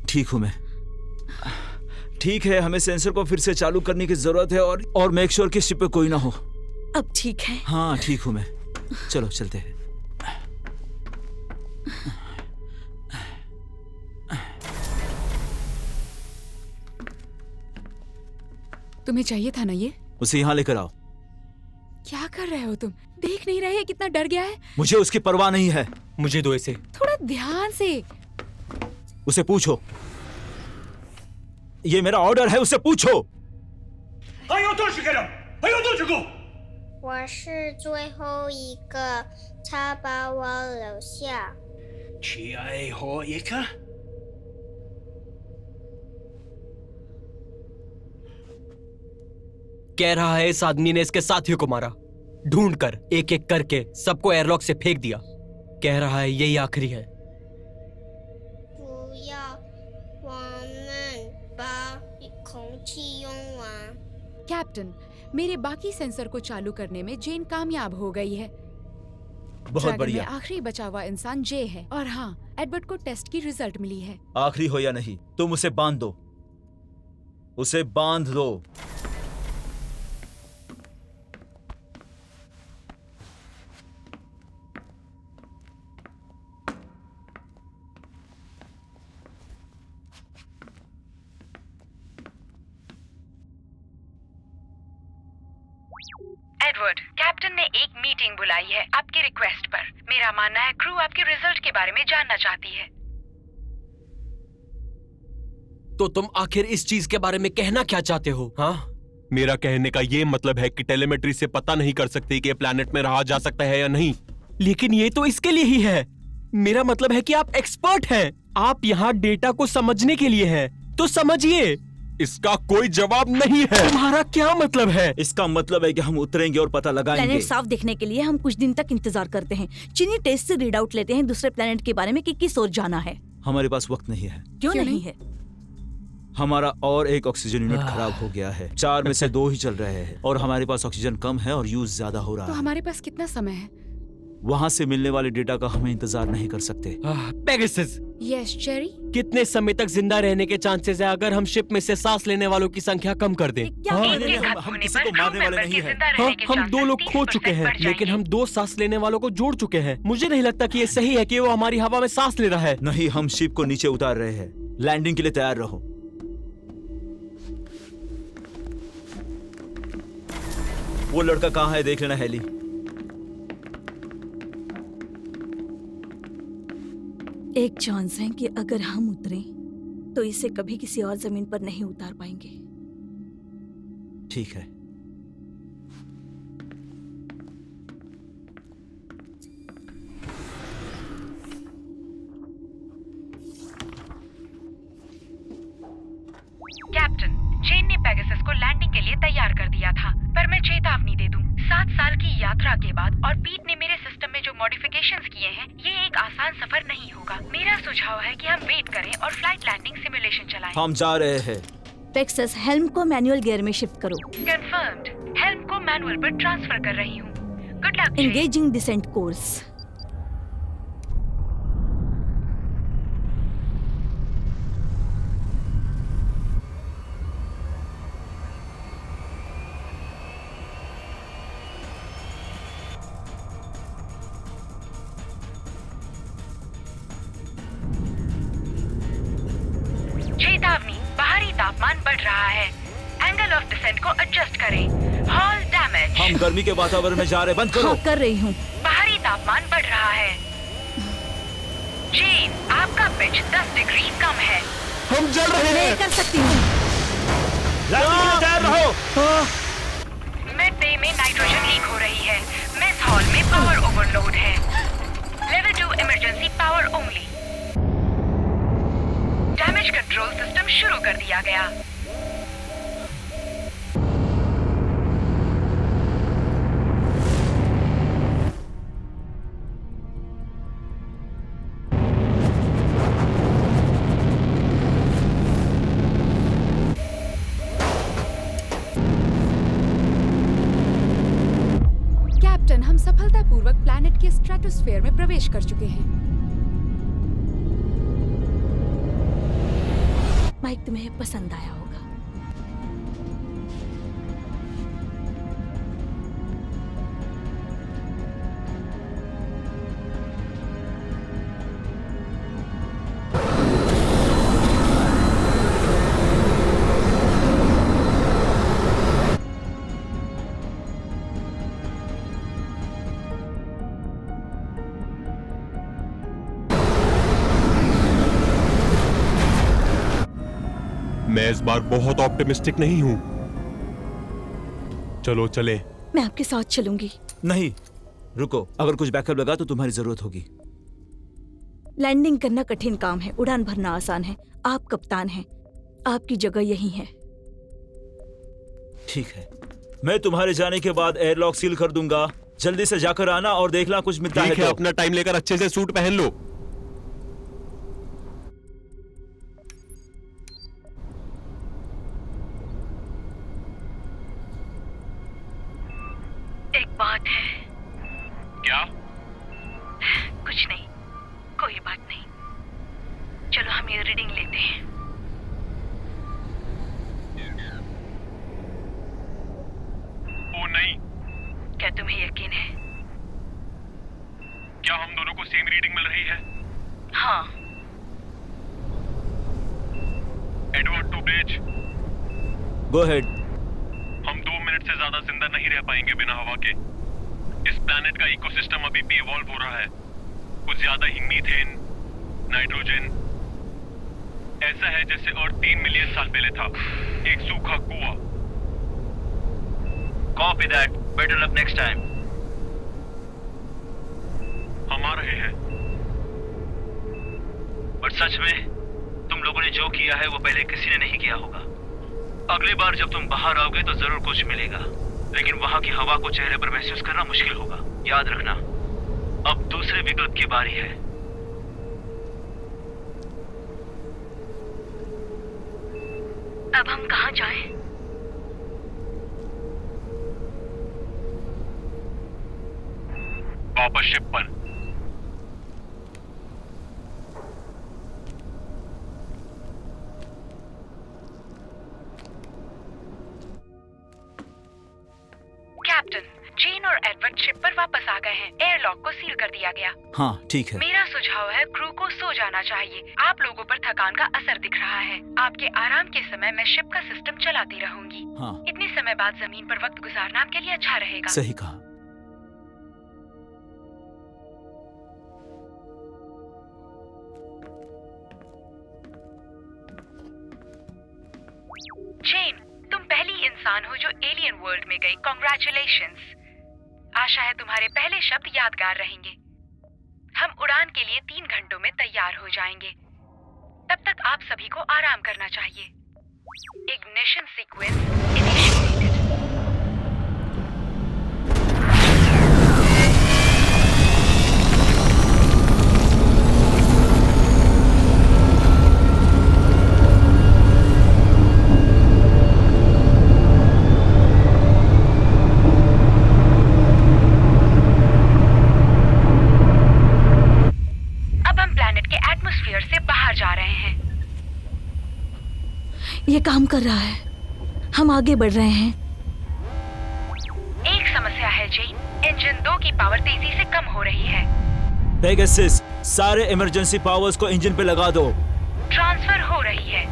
ठीक हूं मैं। ठीक है, हमें सेंसर को फिर से चालू करने की जरूरत है और मेक श्योर कि शिप पे कोई ना हो। अब ठीक है? हाँ ठीक हूं मैं। चलो चलते हैं। तुम्हें चाहिए था ना ये? उसे यहाँ लेकर आओ। क्या कर रहे हो तुम? देख नहीं रहे कितना डर गया है? मुझे उसकी परवाह नहीं है। मुझे दो इसे। थोड़ा ध्यान से। उसे पूछो, ये मेरा ऑर्डर है, उसे पूछो। 还有多少个人？还有多少个？我是最后一个，他把我留下。最后一个。 कह रहा है इस आदमी ने इसके साथियों को मारा, ढूंढकर एक एक करके सबको एयरलॉक से फेंक दिया। कह रहा है यही आखिरी है। 不要，我们把空气用完。 कैप्टन, मेरे बाकी सेंसर को चालू करने में जेन कामयाब हो गई है। बहुत ड्रैगन बढ़िया। में आखिरी बचा हुआ इंसान जे है। और हाँ, एडवर्ड को टेस्ट की रिजल्ट मिली है। आखिरी हो या नहीं, तुम उसे बांध दो, उसे बांध दो। एडवर्ड, कैप्टन ने एक मीटिंग बुलाई है आपकी रिक्वेस्ट पर। मेरा मानना है क्रू आपके रिजल्ट के बारे में जानना चाहती है। तो तुम आखिर इस चीज के बारे में कहना क्या चाहते हो? हाँ, मेरा कहने का ये मतलब है कि टेलीमेट्री से पता नहीं कर सकते कि प्लैनेट में रहा जा सकता है या नहीं। लेकिन ये तो इसके लिए ही है। मेरा मतलब है कि आप एक्सपर्ट हैं। आप यहाँ डेटा को समझने के लिए हैं, तो समझिए। इसका कोई जवाब नहीं है। तुम्हारा क्या मतलब है? इसका मतलब है कि हम उतरेंगे और पता लगाएंगे। प्लेनेट साफ देखने के लिए हम कुछ दिन तक इंतजार करते हैं। चीनी टेस्ट से रीड आउट लेते हैं दूसरे प्लेनेट के बारे में कि किस ओर जाना है। हमारे पास वक्त नहीं है। क्यों नहीं है? हमारा और एक ऑक्सीजन यूनिट खराब हो गया है। 4 में से 2 ही चल रहे हैं और हमारे पास ऑक्सीजन कम है और यूज ज्यादा हो रहा तो है। हमारे पास कितना समय है? वहाँ से मिलने वाले डेटा का हमें इंतजार नहीं कर सकते। Pegasus, yes cherry. कितने समय तक जिंदा रहने के चांसेस है अगर हम शिप में से सांस लेने वालों की संख्या कम कर दें? हम किसी को मारने वाले नहीं हैं। हाँ, हम 2 लोग खो चुके हैं, लेकिन हम 2 सांस लेने वालों को जोड़ चुके हैं। मुझे नहीं लगता कि ये सही है कि वो हमारी हवा में सांस ले रहा है। नहीं, हम शिप को नीचे उतार रहे हैं। लैंडिंग के लिए तैयार रहो। वो लड़का कहाँ है देख लेना हेली। एक चांस है कि अगर हम उतरें तो इसे कभी किसी और जमीन पर नहीं उतार पाएंगे। ठीक है। कैप्टन, जेन ने पेगासस को लैंडिंग के लिए तैयार कर दिया था, पर मैं चेतावनी दे दूं, 7 साल की यात्रा के बाद और पीट ने मेरे सिस्टम में जो मॉडिफिकेशंस किए हैं, ये एक आसान सफर नहीं होगा। मेरा सुझाव है कि हम वेट करें और फ्लाइट लैंडिंग सिमुलेशन चलाएं। हम जा रहे हैं। पेगासस, हेल्म को मैनुअल गियर में शिफ्ट करो। कंफर्म्ड। हेल्म को मैनुअल पर ट्रांसफर कर रही हूँ। Good luck. Engaging descent course. चेतावनी, बाहरी तापमान बढ़ रहा है। एंगल ऑफ डिसेंट को एडजस्ट करें। Hull damage. हम गर्मी के वातावरण में जा रहे हैं, बंद करो। हाँ, कर रही हूँ। बाहरी तापमान बढ़ रहा है। जेन, आपका पिच 10 डिग्री कम है। हम जल रहे हैं। मैं कर सकती हूँ। तैयार रहो। मिड बे में नाइट्रोजन लीक हो रही है। मेस हॉल में पावर ओवरलोड है। Level 2 emergency power only. Damage control system शुरू कर दिया गया। कैप्टन, हम सफलतापूर्वक प्लैनेट के स्ट्रेटोस्फेयर में प्रवेश कर चुके हैं। माइक, तुम्हें पसंद आया होगा। मैं इस बार बहुत ऑप्टिमिस्टिक नहीं हूं। चलो चले। मैं आपके साथ चलूंगी। नहीं, रुको। अगर कुछ बैकअप लगा तो तुम्हारी जरूरत होगी। लैंडिंग करना कठिन काम है, उड़ान भरना आसान है। आप कप्तान हैं, आपकी जगह यही है। ठीक है, मैं तुम्हारे जाने के बाद एयरलॉक सील कर दूंगा। जल्दी से जाकर आना और देखना कुछ मिलता है तो। अपना टाइम लेकर अच्छे से सूट पहन लो। एक बात है। क्या? कुछ नहीं, कोई बात नहीं। चलो हम ये रीडिंग लेते हैं। ओ नहीं। क्या तुम्हें यकीन है? क्या हम दोनों को सेम रीडिंग मिल रही है? हाँ। Edward to bridge. Go ahead. हम 2 मिनट से ज्यादा जिंदा नहीं रह पाएंगे बिना हवा के। इस प्लैनेट का इकोसिस्टम अभी भी इवॉल्व हो रहा है। कुछ ज्यादा ही मीथेन, नाइट्रोजन। ऐसा है जैसे अर्थ 3 मिलियन साल पहले था, एक सूखा कुआं। Copy that. Better luck next time. हम आ रहे हैं। और सच में तुम लोगों ने जो किया है वो पहले किसी ने नहीं किया होगा। अगली बार जब तुम बाहर आओगे तो जरूर कुछ मिलेगा, लेकिन वहां की हवा को चेहरे पर महसूस करना मुश्किल होगा। याद रखना, अब दूसरे विकल्प की बारी है। अब हम कहाँ जाएं? वापस शिप पर। कैप्टन, जेन और एडवर्ड शिप पर वापस आ गए हैं। एयरलॉक को सील कर दिया गया। हाँ, ठीक है। मेरा सुझाव है क्रू को सो जाना चाहिए। आप लोगों पर थकान का असर दिख रहा है। आपके आराम के समय मैं शिप का सिस्टम चलाती रहूंगी। हाँ। इतने समय बाद जमीन पर वक्त गुजारना आपके लिए अच्छा रहेगा। सही कहा। जेन, तुम पहली इंसान हो जो एलियन वर्ल्ड में गई। कॉन्ग्रेचुलेशंस। आशा है तुम्हारे पहले शब्द यादगार रहेंगे। हम उड़ान के लिए 3 घंटों में तैयार हो जाएंगे। तब तक आप सभी को आराम करना चाहिए। Ignition sequence initiated. अब हम प्लैनेट के एटमॉस्फेयर से बाहर जा रहे हैं। ये काम कर रहा है, हम आगे बढ़ रहे हैं। एक समस्या है जी, इंजन 2 की पावर तेजी से कम हो रही है। पेगासस, सारे इमरजेंसी पावर्स को इंजन पे लगा दो। ट्रांसफर हो रही है।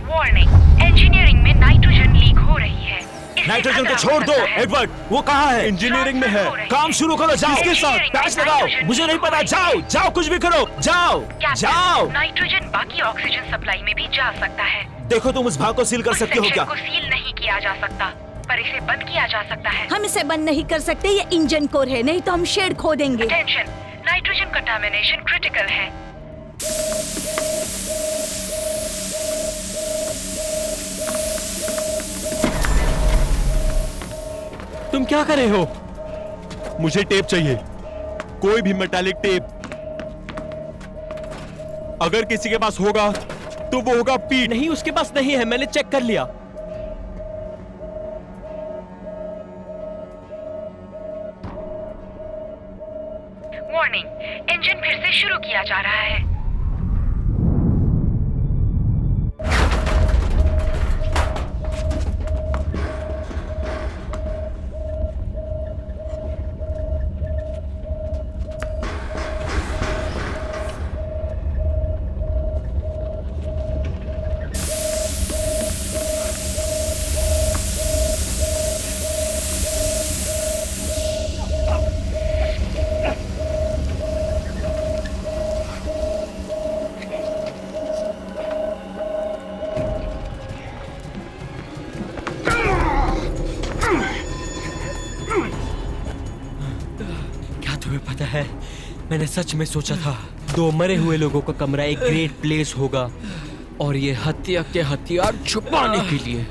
वार्निंग, इंजीनियरिंग में नाइट्रोजन लीक हो रही है। नाइट्रोजन को छोड़ दो, एडवर्ड, वो कहाँ है? इंजीनियरिंग में है। काम शुरू करो, जाओ। किसके साथ? पैच लगाओ। मुझे नहीं पता, जाओ, जाओ, कुछ भी करो, जाओ, जाओ। नाइट्रोजन बाकी ऑक्सीजन सप्लाई में भी जा सकता है। देखो तुम उस भाग को सील कर सकते हो क्या? को सील नहीं किया जा सकता, पर इसे बंद किया जा सकता है। हम इसे बंद नहीं कर सकते, ये इंजन कोर है, नहीं तो हम शेड खो देंगे। अटेंशन, नाइट्रोजन कंटामिनेशन क्रिटिकल है। तुम क्या कर रहे हो? मुझे टेप चाहिए, कोई भी मेटालिक टेप। अगर किसी के पास होगा तो वो होगा पीट। नहीं, उसके पास नहीं है, मैंने चेक कर लिया। वार्निंग, इंजन फिर से शुरू किया जा रहा है। मैंने सच में सोचा था 2 मरे हुए लोगों का कमरा एक ग्रेट प्लेस होगा, और ये हत्या के हथियार छुपाने के लिए।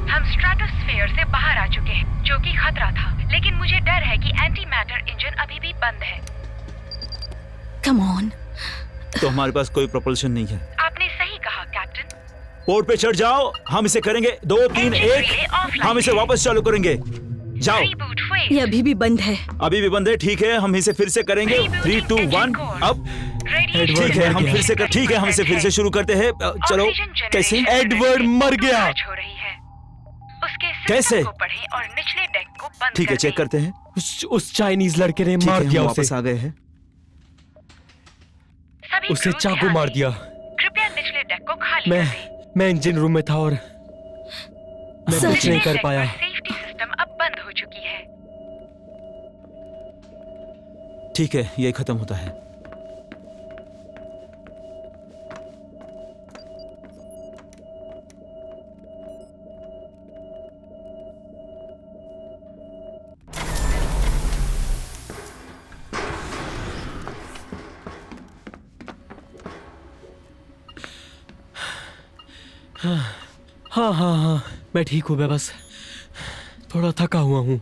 हम स्ट्रेटोस्फीयर से बाहर आ चुके हैं, जो कि खतरा था, लेकिन मुझे डर है कि एंटी मैटर इंजन अभी भी बंद है। Come on. तो हमारे पास कोई प्रोपल्शन नहीं है। आपने सही कहा कैप्टन। पोर्ट पे चढ़ जाओ, हम इसे करेंगे 2, 3, 1। हम इसे वापस चालू करेंगे। जाओ। ये अभी भी बंद है। अभी भी बंद है, ठीक है, हम इसे फिर से करेंगे। 3, 2, 1 अब ठीक है, हम फिर से ठीक है, हम इसे फिर से शुरू करते हैं। चलो। कैसे? एडवर्ड मर गया। कैसे? और निचले डेक को बंद ठीक है, चेक करते हैं। उस चाइनीज लड़के ने मार दिया उसे। वापस आ गए हैं। उसे चाकू मार दिया। कृपया निचले डेक को खाली मैं इंजन रूम में था और मैं कुछ नहीं कर पाया। सेफ्टी सिस्टम अब बंद हो चुकी है। ठीक है, यही खत्म होता है। हाँ, मैं ठीक हूँ। मैं बस थोड़ा थका हुआ हूँ।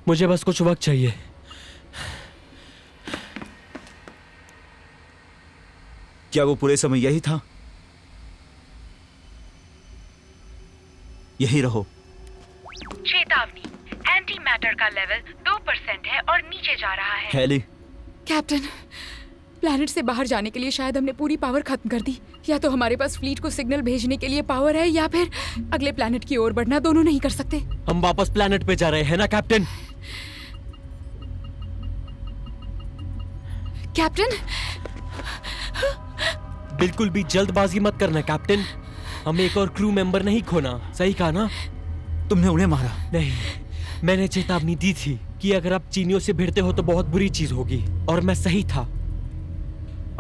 मुझे बस कुछ वक्त चाहिए। क्या वो पूरे समय यही था? यही रहो। चेतावनी, एंटी मैटर का लेवल 2% है और नीचे जा रहा है। हेली। कैप्टन, प्लैनेट से बाहर जाने के लिए शायद हमने पूरी पावर खत्म कर दी। या तो हमारे पास फ्लीट को सिग्नल भेजने के लिए पावर है, या फिर अगले प्लैनेट की ओर बढ़ना। दोनों नहीं कर सकते। हम वापस प्लैनेट पे जा रहे हैं ना कैप्टन? कैप्टन, बिल्कुल भी जल्दबाजी मत करना कैप्टन। हम एक और क्रू मेंबर नहीं खोना। सही कहा ना? तुमने उन्हें मारा? नहीं, मैंने चेतावनी दी थी कि अगर आप चीनियों से भिड़ते हो तो बहुत बुरी चीज होगी, और मैं सही था।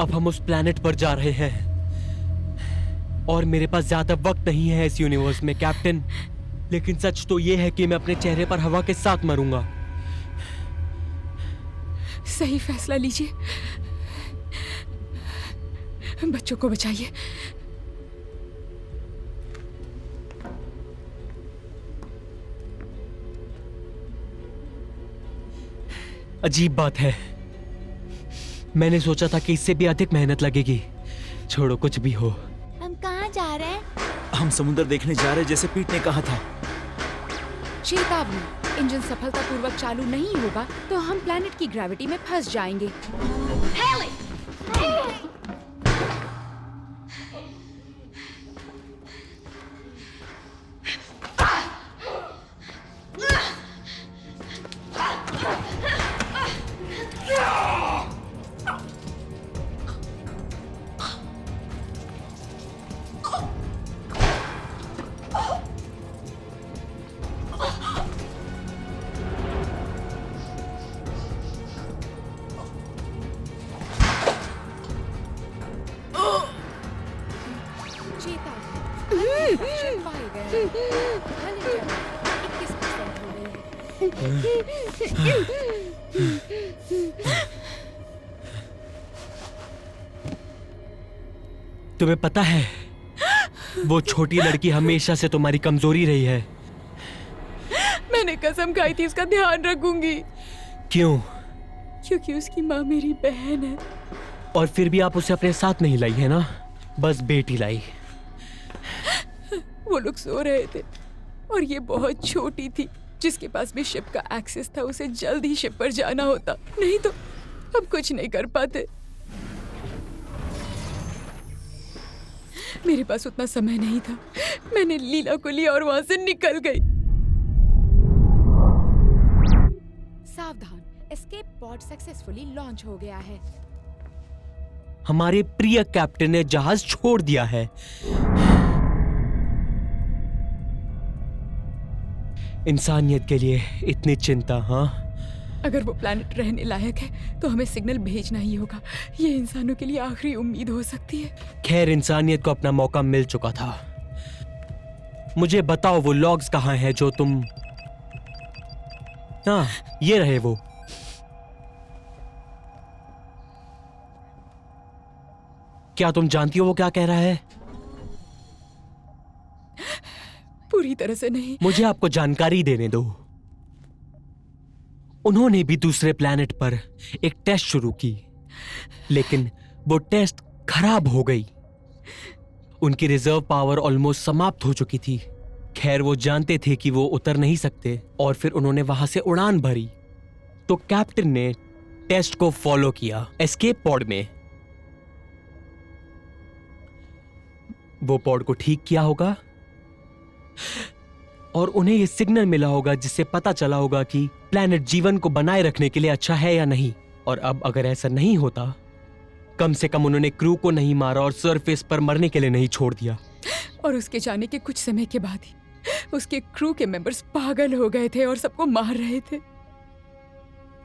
अब हम उस प्लैनेट पर जा रहे हैं और मेरे पास ज्यादा वक्त नहीं है इस यूनिवर्स में कैप्टन, लेकिन सच तो ये है कि मैं अपने चेहरे पर हवा के साथ मरूंगा। सही फैसला लीजिए, बच्चों को बचाइए। अजीब बात है, मैंने सोचा था कि इससे भी अधिक मेहनत लगेगी। छोड़ो, कुछ भी हो। हम कहाँ जा रहे हैं? हम समुद्र देखने जा रहे, जैसे पीट ने कहा था। चेतावनी, इंजन सफलतापूर्वक चालू नहीं होगा तो हम प्लैनेट की ग्रेविटी में फंस जाएंगे। तुम्हें पता है, वो छोटी लड़की हमेशा से तुम्हारी कमजोरी रही है। मैंने कसम खाई थी उसका ध्यान रखूंगी। क्यों? क्योंकि उसकी माँ मेरी बहन है। और फिर भी आप उसे अपने साथ नहीं लाई है ना, बस बेटी लाई। वो लोग सो रहे थे और ये बहुत छोटी थी। जिसके पास भी शिप का एक्सेस था उसे जल्द ही शिप पर जाना होता, नहीं तो हम कुछ नहीं कर पाते। मेरे पास उतना समय नहीं था। मैंने लीला को लिया और वहां से निकल गई। सावधान, एस्केप पॉड सक्सेसफुली लॉन्च हो गया है। हमारे प्रिय कैप्टन ने जहाज छोड़ दिया है। इंसानियत के लिए इतनी चिंता? हाँ, अगर वो प्लैनेट रहने लायक है तो हमें सिग्नल भेजना ही होगा। ये इंसानों के लिए आखिरी उम्मीद हो सकती है। खैर, इंसानियत को अपना मौका मिल चुका था। मुझे बताओ वो लॉग्स कहाँ हैं जो तुम... हाँ, ये रहे वो। क्या तुम जानती हो वो क्या कह रहा है? पूरी तरह से नहीं। मुझे आपको जानकारी देने दो। उन्होंने भी दूसरे प्लैनेट पर एक टेस्ट शुरू की, लेकिन वो टेस्ट खराब हो गई। उनकी रिजर्व पावर ऑलमोस्ट समाप्त हो चुकी थी। खैर, वो जानते थे कि वो उतर नहीं सकते और फिर उन्होंने वहां से उड़ान भरी। तो कैप्टन ने टेस्ट को फॉलो किया एस्केप पॉड में। वो पॉड को ठीक किया होगा और उन्हें यह सिग्नल मिला होगा जिससे पता चला होगा कि प्लैनेट जीवन को बनाए रखने के लिए अच्छा है या नहीं। और अब अगर ऐसा नहीं होता, कम से कम उन्होंने क्रू को नहीं मारा और सरफेस पर मरने के लिए नहीं छोड़ दिया। और उसके जाने के कुछ समय के बाद ही उसके क्रू के मेंबर्स पागल हो गए थे और सबको मार रहे थे।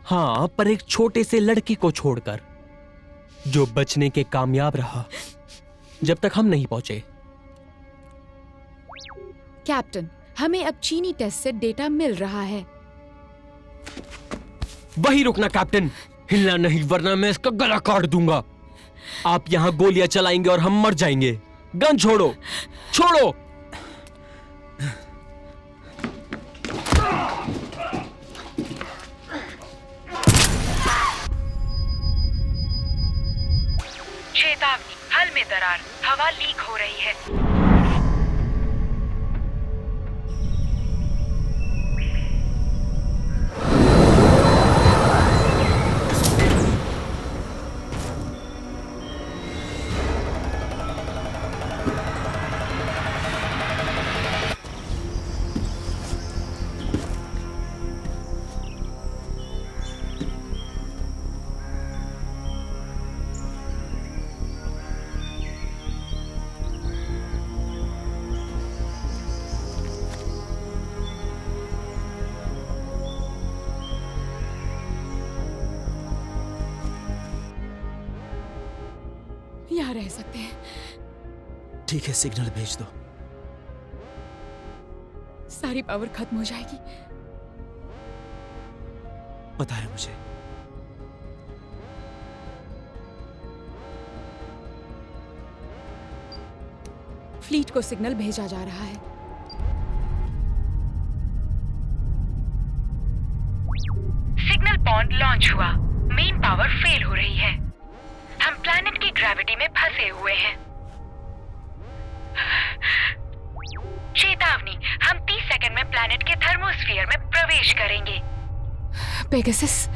हाँ, पर एक छोटे से लड़के को छोड़कर, जो बचने के कामयाब रहा जब तक हम नहीं पहुंचे। कैप्टन, हमें अब चीनी टेस्ट से डेटा मिल रहा है। वही रुकना कैप्टन, हिलना नहीं वरना मैं इसका गला काट दूंगा। आप यहां गोलियां चलाएंगे और हम मर जाएंगे। गन छोड़ो, छोड़ो। चेतावनी, हल में दरार, हवा लीक हो रही है। यहाँ रह सकते हैं। ठीक है, सिग्नल भेज दो। सारी पावर खत्म हो जाएगी। पता है मुझे। फ्लीट को सिग्नल भेजा जा रहा है। सिग्नल पॉइंट लॉन्च हुआ। मेन पावर फेल हो रही है। हम प्लैनेट की ग्रेविटी में फंसे हुए हैं। चेतावनी, हम 30 सेकंड में प्लैनेट के थर्मोस्फीयर में प्रवेश करेंगे। पेगासस,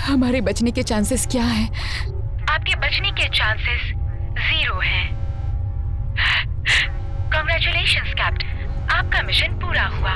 हमारे बचने के चांसेस क्या हैं? आपके बचने के चांसेस 0 हैं। कांग्रेचुलेशंस कैप्टन, आपका मिशन पूरा हुआ।